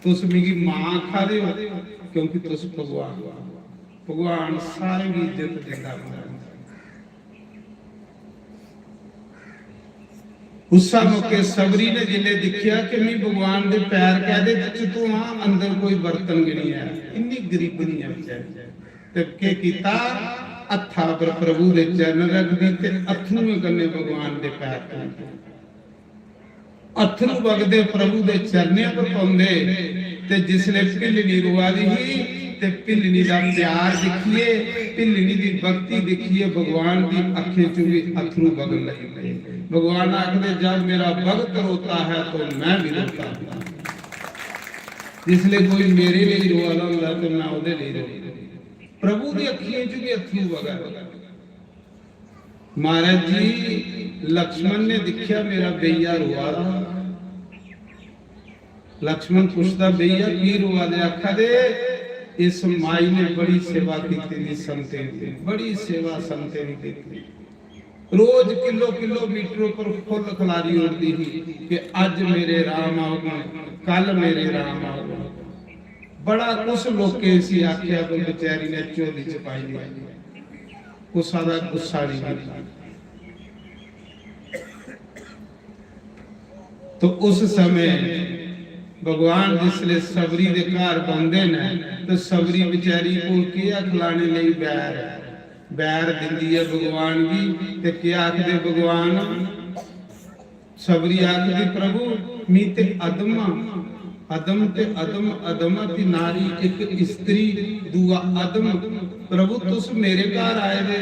तुस मेरी मां खा दे हो, क्योंकि तुस भगवान सारे की इज्जत दिंदा। उस मौके सबरी ने जिले दिखिया कि मैं भगवान दे पैर कह दे तू हाँ अंदर कोई बर्तन गिनी है, इन्नी गरीबी नहीं है बेचारी, ते के कीता हत्था पर प्रभु दे चरण रख दी ते अथरू कन्ने भगवान दे पैर धोते, अथरू वगदे प्रभु दे चरणे पर पाउंदे, ते जिसले भिलनी रुआ दी ही ते भिलनी दा प्यार दिखिए, भिलनी दी भक्ति दिखिए, भगवान दी अखियों चों भी अथरू वगन लगे। भगवान आखदे जब मेरा भक्त रोता है तो मैं भी रोता हूं, जिसले कोई मेरे लिए रोआ हुंदा तो मैं ओदे लिए रोंदा। प्रभु दी अखियों चों भी अथरू वगन। महाराज जी लक्ष्मण ने दिखिया मेरा बेइया रोआ रहा, लक्ष्मण पूछता बेइया की रोआ दे, आखा दे इस माई ने बड़ी सेवा की संते दी, बड़ी सेवा संते दी, रोज किलोमीटरों पर फुल खलारी उड़ती ही कि अज मेरे राम आओगे, कल मेरे राम आओगे। बड़ा कुछ लोके सी आख्या तो बेचारी ने झोली च पाई ली, कुसा दा गुस्सा नहीं। तो उस समय भगवान जिसले सबरी दे घर पाउंदे ने, तो सबरी बेचारी को क्या खिलाने लई बैर दिंदी है भगवान की, ते क्या आखदे भगवान, सबरी आखदी प्रभु मी ते अदम ते अदमति नारी, एक स्त्री दूआ अदम, प्रभु तुस मेरे घर आए दे,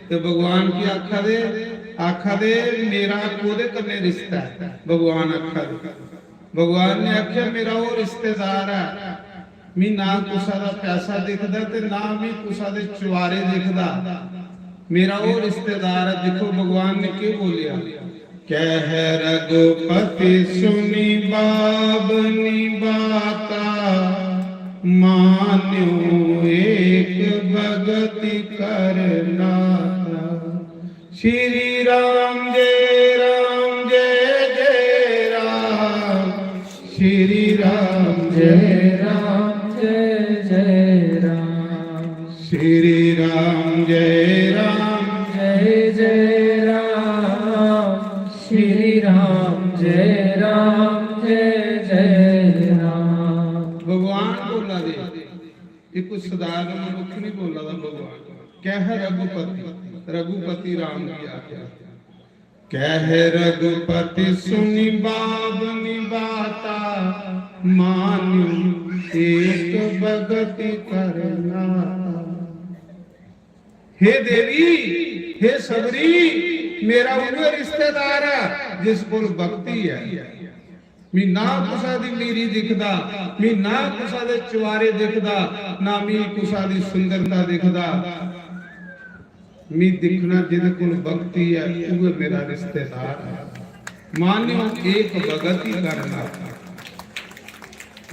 ते भगवान की आखा दे मेरा कोदे कन्ने रिश्ता है। भगवान आखा दे, भगवान ने आख्या मेरा वो रिश्तेदार है, मी ना कुसा दा पैसा दिखदा ते ना मी कुसा दे चुवारे दिखदा, मेरा वो रिश्तेदार है। देखो भगवान ने क्यों बोलिया, कह रघुपति सुनी बाबनी बाता, मान्यो एक भगति करना। श्री राम जय जय राम, श्री राम जय राम जय जय राम, श्री राम जय राम जय जय राम, श्री राम जय जय राम। भगवान बोला दे, ये कुछ साधारण मनुष्य नहीं बोला था। भगवान कह रघुपति राम की आज्ञा, कह रघुपति सुनी बाबनी बाता, मान्यो एक भगति करना। हे देवी, हे सबरी, मेरा वो रिश्तेदार है जिस को भक्ति है। मी ना कुसा दी मीरी दिखदा, मी ना कुसा दे चुवारे दिखदा, ना मी कुसा दी सुंदरता दिखदा, मी दिखना जिद को भक्ति है, वो मेरा रिश्तेदार है। मान्यो एक भगति करना,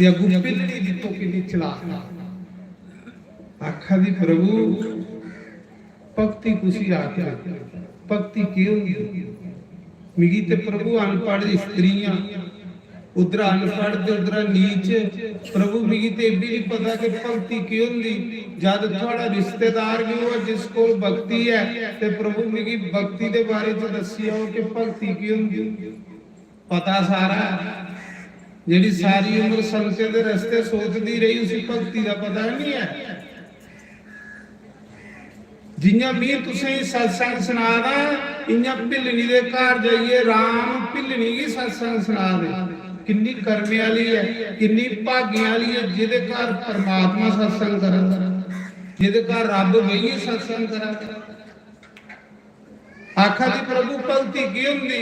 या गुप्पिली दी तो किनी चला आखा दी प्रभु भक्ति कुसी आके भक्ति क्यों मिगी ते प्रभु अनपढ़ स्त्रियां उधर अनपढ़ ते उधर नीच। प्रभु मिगी ते भी नहीं पता कि भक्ति क्यों होंदी, जद थोड़ा रिश्तेदार भी हो जिसको भक्ति है, ते प्रभु मिगी भक्ति दे बारे च दसियो कि भक्ति क्यों होंदी। पता सारा जेडी सारी उम्र संते दे रस्ते सोचती रही, उसी भक्ति का पता नहीं है। जियां भी तुसें सत्संग सुनादा, इयां भिलनी दे घर जाइए राम भिलनी की सत्संग सुना दे। किन्नी करने वाली है, किन्नी भाग्य वाली है जिहदे घर परमात्मा सत्संग करा, जिहदे घर रब बहिए सत्संग करा। आखा दी प्रभु भक्ति की हुंदी,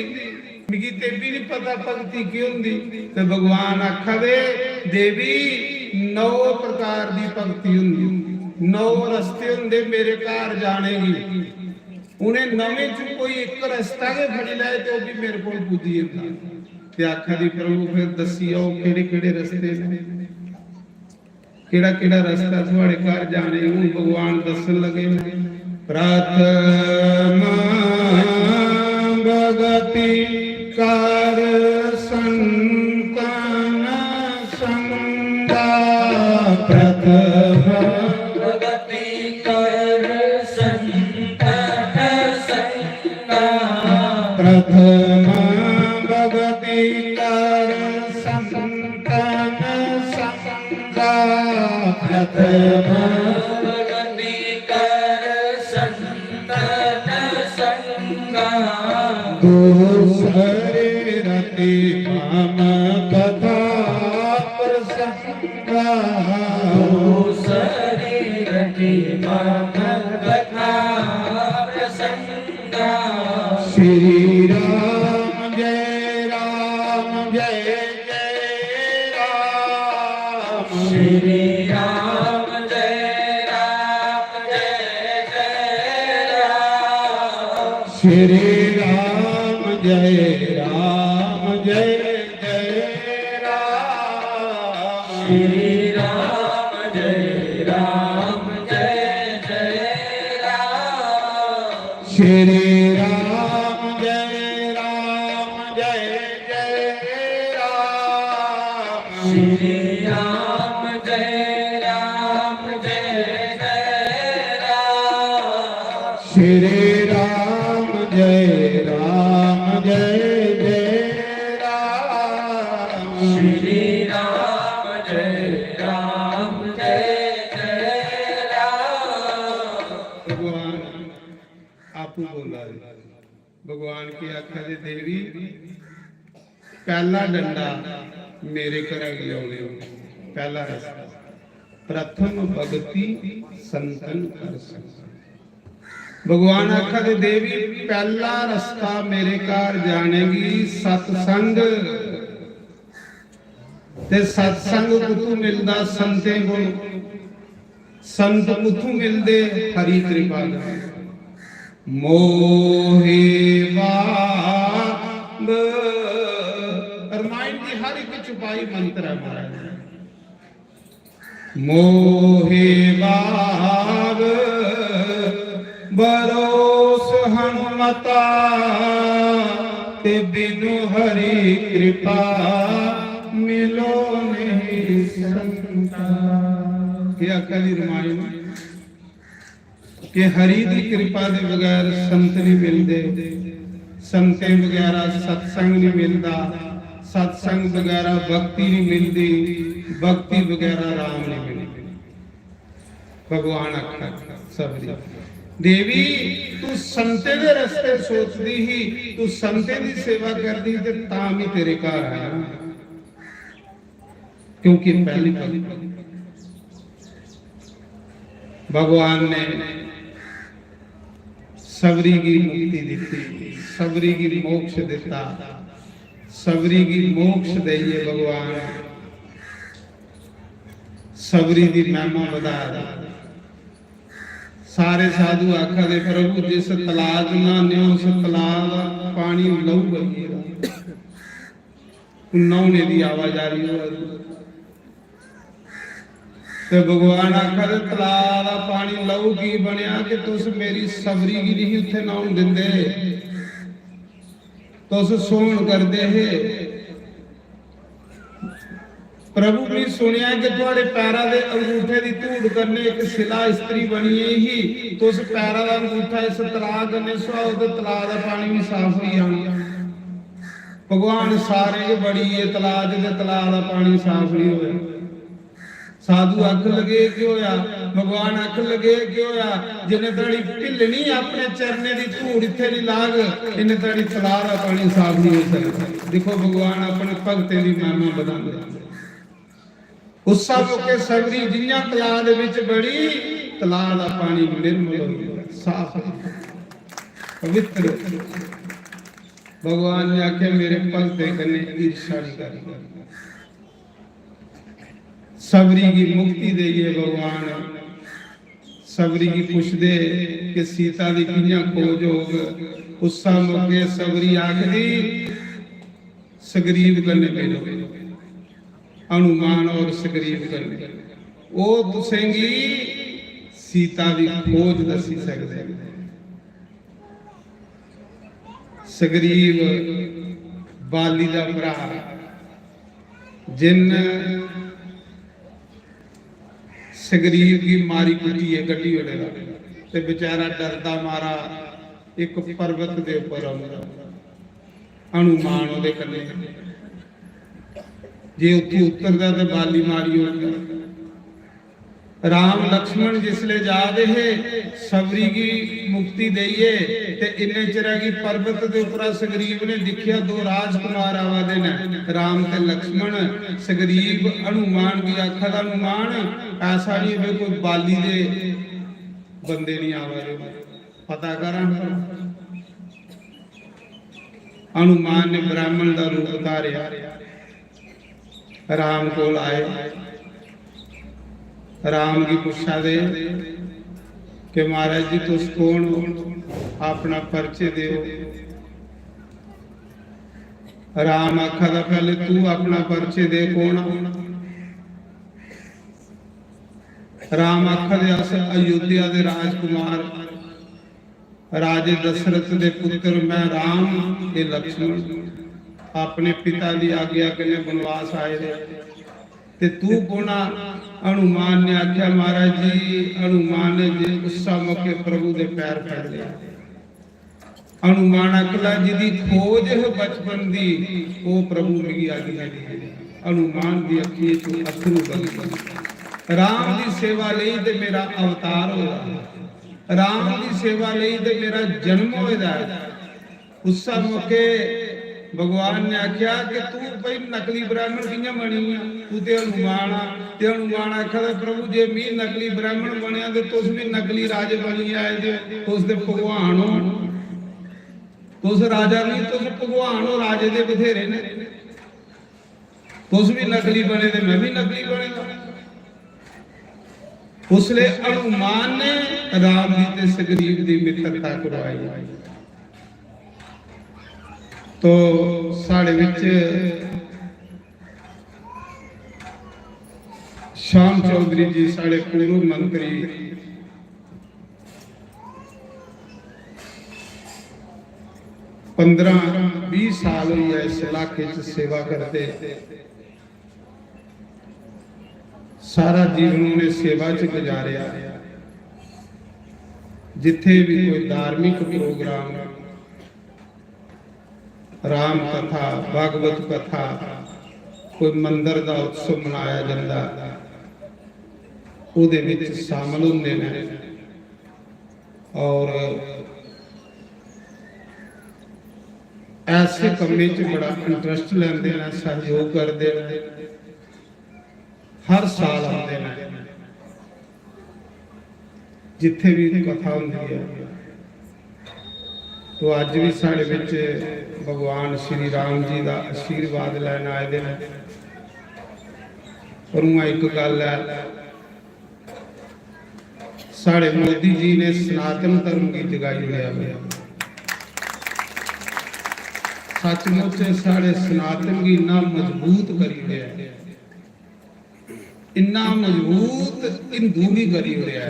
मिगी ते भी नहीं पता भक्ति की हुंदी। ते भगवान आखा दे देवी 9 प्रकार दी भक्ति हुंदी। नौ रस्ते होंगे मेरे घर जानेगी, उन्हें नवे च कोई एक रस्ता के फड़ी लाए तो भी मेरे को पुजी ते आखा दी प्रभु फिर दसियो केड़े रस्ते ने, केड़ा रस्ता थोड़े घर जाने। हूं भगवान दसन लगे, प्रथम भगति कर संतन संगा, प्रथम भगति कर संतन संगा, प्रथम भगति कर संतन संगा, प्रथम भगति कर संतन संगा, दूसरे रति मम कथा प्रसंगा, दूसरे रति मम कथा प्रसंगा, श्री राम जय जय राम, श्री राम जय राम, श्री राम जय राम जय राम, श्री राम जय राम जय राम, श्री राम जय राम, श्री राम जय राम श्री राम जय राम श्री राम जय राम भगवान आपू बोला भगवान की आख्या दे देवी पहला डंडा मेरे घर लियाने, पहला रास्ता प्रथम भगति संतन कर संग। भगवान आखा दे देवी पहला रास्ता मेरे घर जानेगी सत्संग, ते सत्संग कुतू मिलदा संते को, संत कुतू मिलदे हरि कृपा नाल। मोहे बाब रामायण की हर एक चुपाई मंत्र है महाराज। मोहे बाब बरोस हनुमता, ते बिनु हरि कृपा मिलो नहीं संता। क्या कली रामायण कि हरि की कृपा के बगैर संत नहीं मिलते, संते वगैरह सत्संग नहीं मिलता, सत्संग वगैरह भक्ति नहीं मिलती, भक्ति वगैरह राम नहीं मिलती। भगवान आखा सबरी देवी तू संते दे रस्ते सोचती ही, तू संते की सेवा करती ते तां भी तेरे घर आया, क्योंकि पहली भगवान ने सबरी की मुक्ति दी, सबरी की मोक्ष दिता, सबरी की मोक्ष दईए भगवान, सबरी की महिमा बधा। सारे साधु आखा दे प्रभु जिस तलाब नहाने उस तलाब पानी लहू बनिएगा, नौने की आवाजारी हो। ते भगवान आखा दे तलाब का पानी लहू की बनया कि तुस मेरी सबरी की नहीं उत्थे नहाउण दिंदे, तुस सोहण करदे हे। प्रभु ने सुनिया कि तुहाडे पैरां दे अंगूठे दी धूड़ करने एक शिला इस्त्री बनी ही, तुस पैरां दा अंगूठा इस तलाब कन्ने सुआओ ते तलाब दा पानी भी साफ हो जाना। भगवान सारे बड़ी है तलाब दे तलाब दा पानी साफ नहीं होया। साधु अख लगे कि होया, भगवान अख लगे कि होया, जिन्हें तड़ी ढिलनी अपने चरने की धूड़ इत्थे नहीं लाग, इन्हें तड़ी तलाब दा पानी साफ नहीं हो सकता। देखो भगवान अपने भगते की महिमा बढ़ांदे। उस मौके सबरी जिन्ना तलाब दे विच बड़ी, तलाब दा पानी निर्मल हो गया, साफ पवित्र। भगवान ने आखे मेरे भगते कन्ने ईर्ष्या नहीं करी, सबरी की मुक्ति देइए भगवान। सबरी की पुछदे कि सीता दी कियां खोज होग। उस मौके सबरी आखदी सगरीब कन्ने मिलो, हनुमान और सगरीब कन्ने ओ तुसेंगी सीता दी खोज दसी सकदे। सगरीब बाली दा भरा जिन सगरीब की मारी कुटी है गड्डी वाले ते बेचारा डरदा मारा एक पर्वत दे उपर आउंदा, हनुमान उहदे कन्ने जे उत्थे उतरदा ते बाली मारी होंदी। राम लक्ष्मण जिसले जा दे सबरी की मुक्ति देइए ते इन्ने चिर की पर्वत के उपर सगरीब ने दिखिया दो राजकुमार आवा दे ने, राम ते लक्ष्मण। सगरीब हनुमान की आखा दा हनुमान ऐसा नहीं है कोई बाली दे बंदे नहीं आवा दे, पता करा। हनुमान ने ब्राह्मण का रूप धारिया, राम को आए। राम की पुछा दे कि महाराज जी तुस कौन हो, अपना परिचय दो। राम आखा था पहले तू अपना परिचय दे कौन। राम आखा दे अस अयोध्या दे राजकुमार राजे दशरथ दे पुत्र मैं राम के लक्ष्मण अपने पिता की आज्ञा के वनवास आए ते तू कौन। हनुमान ने आख्या महाराज जी, हनुमान ने जी गुस्सा मौके प्रभु दे पैर फड़ लिया। हनुमान अकला जिदी खोज है बचपन दी वो प्रभु मिगी आज्ञा दी। हनुमान दी अखी चों अथरू बगे। राम दी सेवा लई ते मेरा अवतार होया, राम दी सेवा लई ते मेरा जन्म होया। उस मौके भगवान ने आख्या कि तू भाई नकली ब्राह्मण कियां बनी है, तू ते हनुमान आ। ते हनुमान आखा प्रभु जे मी नकली ब्राह्मण बनया ते तुस भी नकली राजे बनी आए जे, तुस ते भगवान हो। तुस राजा नहीं, तुस भगवान हो, राजे दे बथेरे ने। तुस भी नकली बने ते मैं भी नकली बनेगा। उसले हनुमान ने राम जी ते सगरीब दी मित्रता करवाई। तो साढ़े विच श्याम चौधरी जी साढ़े पूर्व मंत्री पंद्रह 20 साल हुई है इस इलाके च सेवा करते। सारा जीवन उन्हें सेवा च गुजारिया। जिथे भी कोई धार्मिक प्रोग्राम, राम कथा, भागवत कथा, कोई मंदिर का उत्सव मनाया जाता, उहदे विच शामिल होंदे ने और ऐसे कम्मे च बड़ा इंटरस्ट लेंदे ने, सहयोग करते हैं। हर साल आते हैं जिथे भी कथा होंदी है। तो अज भी साढ़े विच भगवान श्री राम जी का आशीर्वाद लैन आए दे। और एक गल है, साढ़े मोदी जी ने सनातन धर्म की जगाई है। सचमुच साढ़े सनातन की इन्ना मजबूत करी है, इन्ना मजबूत हिंदू भी करी है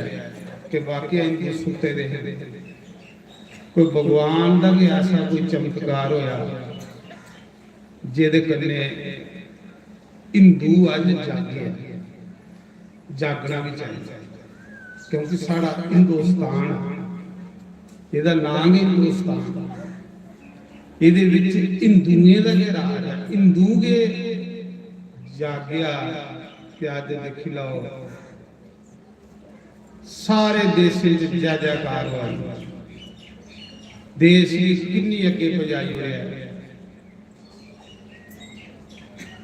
कि वाकई हिंदू सुते रहे। कोई भगवान का भी ऐसा कोई चमत्कार होया जिहदे कन्ने हिंदू अज जागे। जागना भी चाहिए क्योंकि साड़ा हिंदुस्तान, इहदा नाम ही हिंदुस्तान, इहदे विच हिंदुएं दा गै राज है। हिंदू के जागया ते अज देखी लो सारे देश च जय जयकार होई। देश की कितनी अगे पजाई है।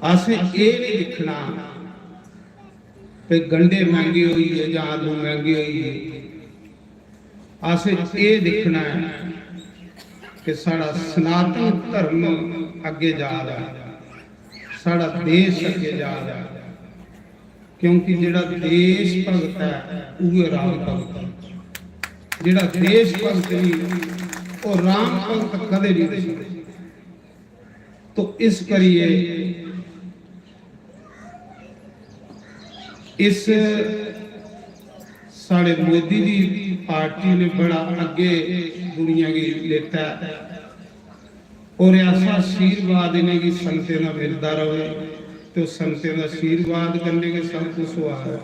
असें ये नहीं दिखना कि गंढे महंगे हुई है या आलू महंगे हुई है। असें ये दिखना है कि साड़ा सनातन धर्म अगे जा रहा है, साड़ा देश अगे जा रहा है। क्योंकि जिहड़ा देश भगत है उह राम भगत है। ਜਿਹੜਾ ਦੇਸ਼ ਭਗਤ ਨਹੀਂ ਉਹ ਰਾਮ ਭਗਤ ਕਦੇ ਨਹੀਂ ਸੀ। तो इस करिए इस साढ़े मोदी जी पार्टी ने बड़ा अगे दुनिया की लेता और ऐसा आशीर्वाद इन्हें की संगते का मिलता रहे तो संगते का आशीर्वाद करने के सब कुछ हुआ है।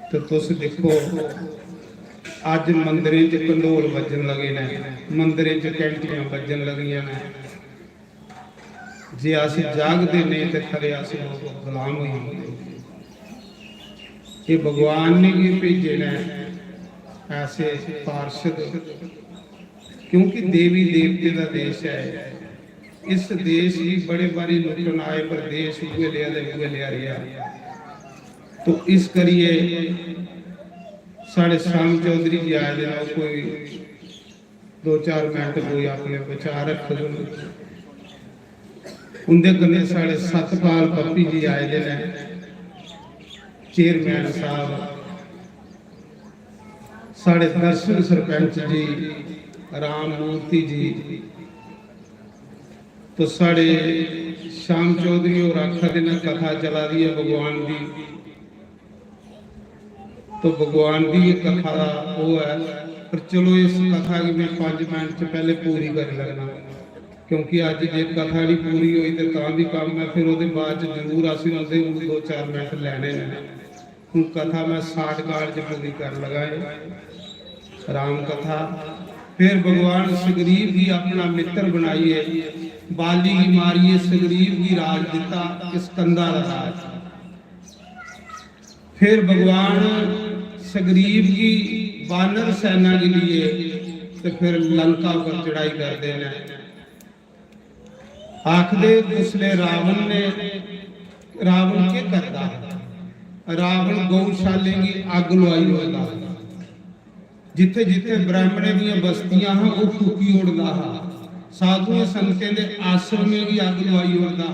तो तुस देखो अज मंदिर च कंडोल बजन लगे ने, मंदिर च घंटियां बजन लगियां ने। जे अस जागते नहीं तो खरे अस गुलाम हो जाते। ये भगवान ने भी भेजे ने ऐसे पार्षद, क्योंकि देवी देवते का देश है। इस देश ही बड़े बारी लुटन आए पर देश उगे लिया रहा। तो इस करिए साढ़े श्याम चौधरी जी आए दिन कोई 2-4 मिनट कोई अपने विचार रख दो। उनके कन्ने साढ़े सतपाल पप्पी जी आए दे ने, चेयरमैन साहब, साढ़े दर्शन सरपंच जी, राम मूर्ति जी, तो साढ़े श्याम चौधरी और आखा दिन कथा चला रही है भगवान की। तो भगवान की ये कथा वो है, पर चलो इस कथा की मैं 5 मिनट से पहले पूरी कर लगना, क्योंकि अज जे कथा नहीं पूरी हुई तो भी काम है। फिर वो बाद जरूर असं 2-4 मिनट लैने हूँ। कथा मैं 60 काल च पूरी कर लगा है राम कथा। फिर भगवान सुग्रीव जी अपना मित्र बनाइए, बाली की मारिए सुग्रीव की राज दिता इस कंधा राज। फिर भगवान सुग्रीव की बानर सेना के लिए तो फिर लंका पर चढ़ाई करते हैं। आखदे उसने रावण के करता, रावण गौशाले की अग लवाई होता, जिथे जिथे ब्राह्मणे दी बस्तियां हैं वो फूकी उड़दा हा, साधुओं संतें दे आश्रमें की अग लवाई होता,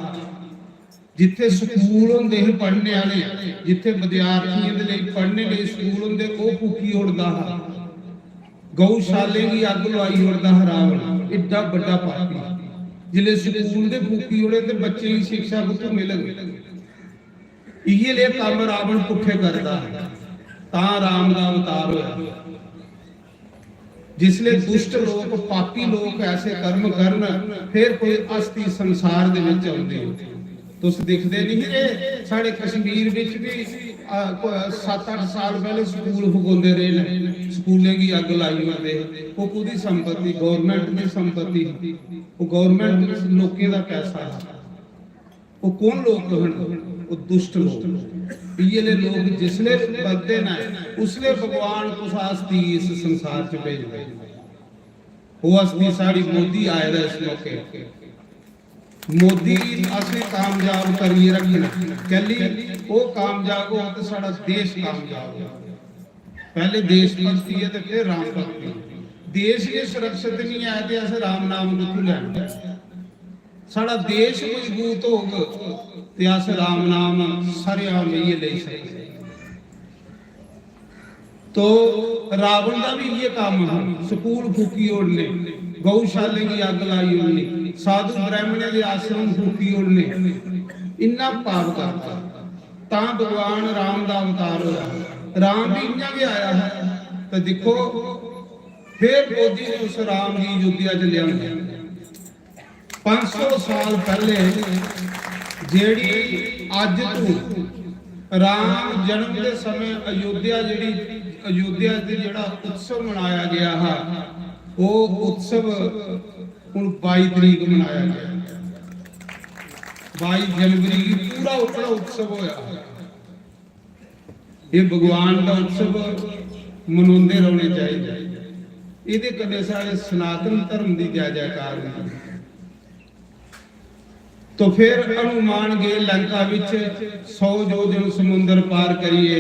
जिथे स्कूल होंदे पढ़ने वाले, जिथे विद्यार्थियों दे लई पढ़ने लई स्कूल होंदे वो फूकी उड़दा हा, गौशाले की अग लवाई उड़दा रावण। एडा बड़ा पापी जिले स्कूल दे फूकी उड़े तो बच्चे की शिक्षा कितों मिलेगी। इहे लिए काम रावण पुठे करता ता राम का अवतार होया। जिसले दुष्ट लोग पापी लोग ऐसे कर्म करन फिर कोई अस्थि संसार दे विच आउंदी। तुस दिखदे नहीं रे साडे कश्मीर विच भी 7-8 साल पहले स्कूल फुकाउंदे रहे ने, स्कूलें की अग लाई होंदे। वो पूरी संपत्ति गवर्नमेंट की संपत्ति, वो गवर्नमेंट लोगों का पैसा। वो कौन लोग हैं? वो दुष्ट लोग। ये लोग जिसले बदते ना उसले भगवान कुछ अस्थि इस संसार च भेजदे। वो अस्थि साड़ी मोदी आए इस मौके। मोदी असली कामयाब करिए रखना, कली वो कामयाब हो तो साड़ा देश कामयाब हो। पहले देश भक्ति है तो फिर राम भक्ति। देश ये सुरक्षित नहीं है तो अस राम नाम कितों लैंदे? साड़ा देश मजबूत होगा तो अस राम नाम सरेआम ये ले सकते। तो रावण का भी ये काम है, स्कूल फूकी ओढ़ने, गौशाले की अग लाई ओढ़ने, साधु ब्राह्मण के आश्रम फूकी ओढ़ने, इन्ना पाप करता। ता भगवान राम का अवतार होया। राम भी इन्ना के आया है। तो देखो फिर मोदी ने उस राम की अयोध्या च लिया। 500 साल पहले जेड़ी अज तू राम जन्म के समय अयोध्या से जेड़ा उत्सव मनाया गया है, वो उत्सव हुण 22 तरीक मनाया गया। 22 जनवरी की पूरा उपड़ा उत्सव होया। ये भगवान का उत्सव मनाते रहने चाहिए। ये कदे सारे सनातन धर्म की जय जयकार हुई। तो फिर हनुमान गए लंका विच 100 योजन समुद्र पार करिए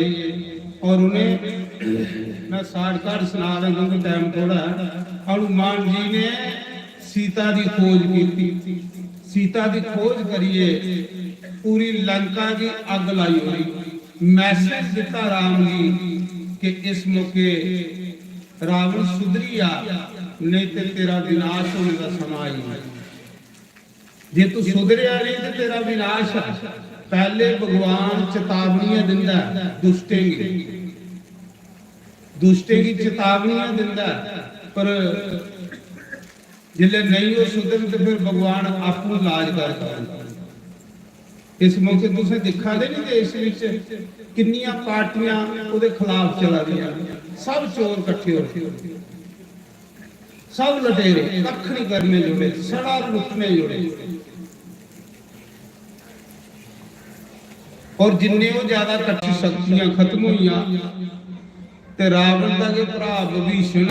और उन्हें मैं शॉर्टकट सुना रहा क्योंकि टाइम थोड़ा है। हनुमान जी ने सीता की खोज की, सीता की खोज करिए, पूरी लंका की अग लाई हुई। मैसेज दिता राम जी कि इस मौके ਰਾਵਣ ਸੁਧਰੀ ਆ, ਨਹੀਂ ਤੇ ਤੇਰਾ ਵਿਨਾਸ਼ ਹੋਣ ਦਾ ਸਮਾਂ ਆਈ। ਜੇ ਤੂੰ ਸੁਧਰਿਆ ਨਹੀਂ ਤੇ ਤੇਰਾ ਵਿਨਾਸ਼ ਆ। ਪਹਿਲੇ ਭਗਵਾਨ ਚੇਤਾਵਨੀਆਂ ਦਿੰਦਾ, ਦੁਸ਼ਟੇਗੀ ਚੇਤਾਵਨੀਆਂ ਦਿੰਦਾ, ਪਰ ਜਿਲੇ ਨਹੀਂ ਉਹ ਸੁਧਰ ਤੇ ਫਿਰ ਭਗਵਾਨ ਆਪੂ ਇਲਾਜ ਕਰਦਾ। ਇਸ ਮੌਕੇ ਤੁਸੀਂ ਦਿਖਾਦੇ ਨਹੀਂ ਦੇਸ਼ ਵਿੱਚ ਕਿੰਨੀਆਂ ਪਾਰਟੀਆਂ ਉਹਦੇ ਖਿਲਾਫ ਚੱਲ ਰਹੀਆਂ, ਸਭ ਚੋਰ ਇਕੱਠੇ ਹੋ ਕੇ, ਸਭ ਲਟੇਰੇ, ਕੱਖ ਨਹੀਂ ਕਰਨੇ ਜੁੜੇ, ਸੜਾ ਲੁੱਟਣੇ ਜੁੜੇ। ਔਰ ਜਿੰਨੇ ਉਹ ਜ਼ਿਆਦਾ ਇਕੱਠੀ ਸ਼ਕਤੀਆਂ ਖਤਮ ਹੋਈਆਂ ਤੇ ਰਾਵਣ ਦਾ ਕੇ ਭਰਾ ਵਿਭੀਸ਼ਣ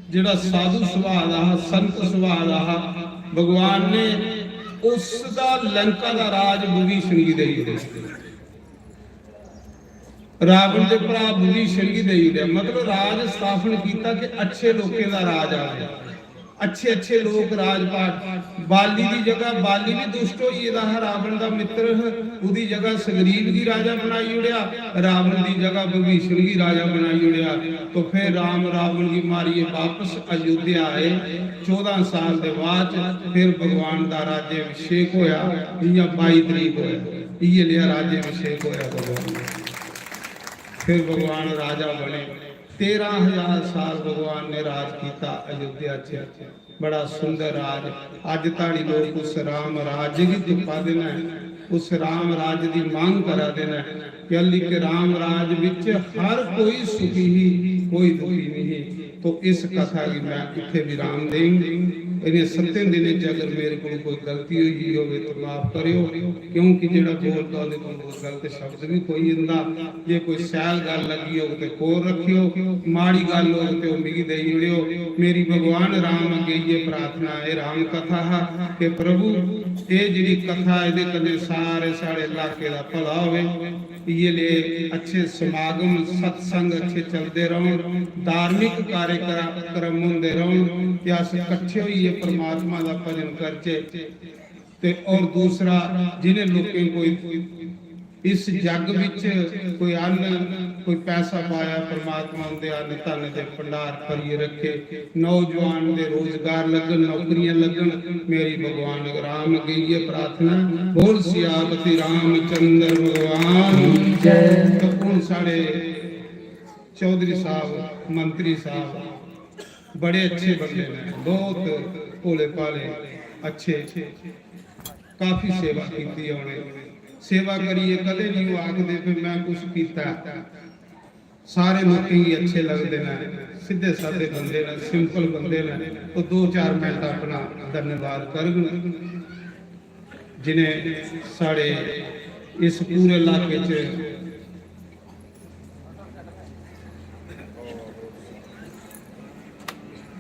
ਜਿਹੜਾ ਸਾਧੂ ਸੁਭਾਅ ਦਾ, ਸੰਤ ਸੁਭਾਅ ਦਾ, ਭਗਵਾਨ ਨੇ ਉਸ ਦਾ ਲੰਕਾ ਦਾ ਰਾਜ ਵਿਭੀਸ਼ਣ ਜੀ ਦੇ ਹੀ ਦਿੱਤਾ। ਰਾਵਣ ਦੇ ਭਰਾ ਵਿਭੀਸ਼ਣ ਜੀ ਦੇ ਹੀ ਦਿੱਤਾ, ਮਤਲਬ ਰਾਜ ਸਥਾਪਨ ਕੀਤਾ ਕਿ ਅੱਛੇ ਲੋਕਾਂ ਦਾ ਰਾਜ ਆ ਗਿਆ, ਅੱਛੇ ਲੋਕ ਰਾਜਪਾਟ। ਬਾਲੀ ਦੀ ਜਗ੍ਹਾ, ਬਾਲੀ ਵੀ ਦੁਸ਼ਟ ਹੋਈ, ਇਹਦਾ ਰਾਵਣ ਦਾ ਮਿੱਤਰ, ਉਹਦੀ ਜਗ੍ਹਾ ਸੁਗਰੀਵ ਦੀ ਰਾਜਾ ਬਣਾਈ ਉੜਿਆ, ਰਾਵਣ ਦੀ ਜਗ੍ਹਾ ਵਿਭੀਸ਼ਣ ਦੀ ਰਾਜਾ ਬਣਾਈ ਉੜਿਆ। तो फिर राम रावण की मारिए वापस अयोध्या आए। 14 साल के बाद फिर भगवान का राज्य अभिषेक होया, जियां 22 तरीक होया, ये लिया राज्य अभिषेक होया भगवान। फिर भगवान राजा बने। 13,000 साल भगवान ने राज किया अयोध्या च, बड़ा सुंदर राज। अज ताड़ी लोग उस राम राज्य की दुपा देना, उस राम राज की मांग करा देना कि राम राज विच हर कोई सुखी ही, कोई दुखी नहीं। तो इस कथा की मैं इत्थे विराम देंगे। इन्हें 7 दिन अगर मेरे को कोई गलती हुई हो तो माफ करियो, क्योंकि जेड़ा बोलता है कोई गलत शब्द भी कोई इंदा, जे कोई सैल गल लगी हो तो कोर रखियो, माड़ी गल हो तो मिगी देई उड़ियो। मेरी भगवान राम अगे ये प्रार्थना है, राम कथा है कि प्रभु ये जिहड़ी कथा इहदे कन्ने सारे सारे इलाके दा भला होवे, ये ले अच्छे समागम सत्संग अच्छे चलते रहन, धार्मिक कार्यक्रम होंदे रहन कि अस इकट्ठे होइए परमात्मा दा भजन करचे। ते और दूसरा जिन्हें लोकें कोई इस जग विच कोई अन्न कोई पैसा पाया, परमात्मा दे अन्न धन दे भंडार भरिए रखे, नौजवान दे रोजगार लगन, नौकरियां लगन। मेरी भगवान राम अगे ये प्रार्थना, बोल सियापति रामचंद्र भगवान जय। तो हुण साडे चौधरी साहब, मंत्री साहब बड़े अच्छे बंदे ने, बहुत भोले भाले अच्छे, काफी सेवा की उन्हें। सेवा करिए कदे नहीं आखते फिर मैं कुछ किया, सारे लोग ही अच्छे लगते हैं, सीधे साधे बंदे ने, सिंपल बंदे ने। तो 2-4 मिनट अपना धन्यवाद कर जिन्हें साढ़े इस पूरे इलाके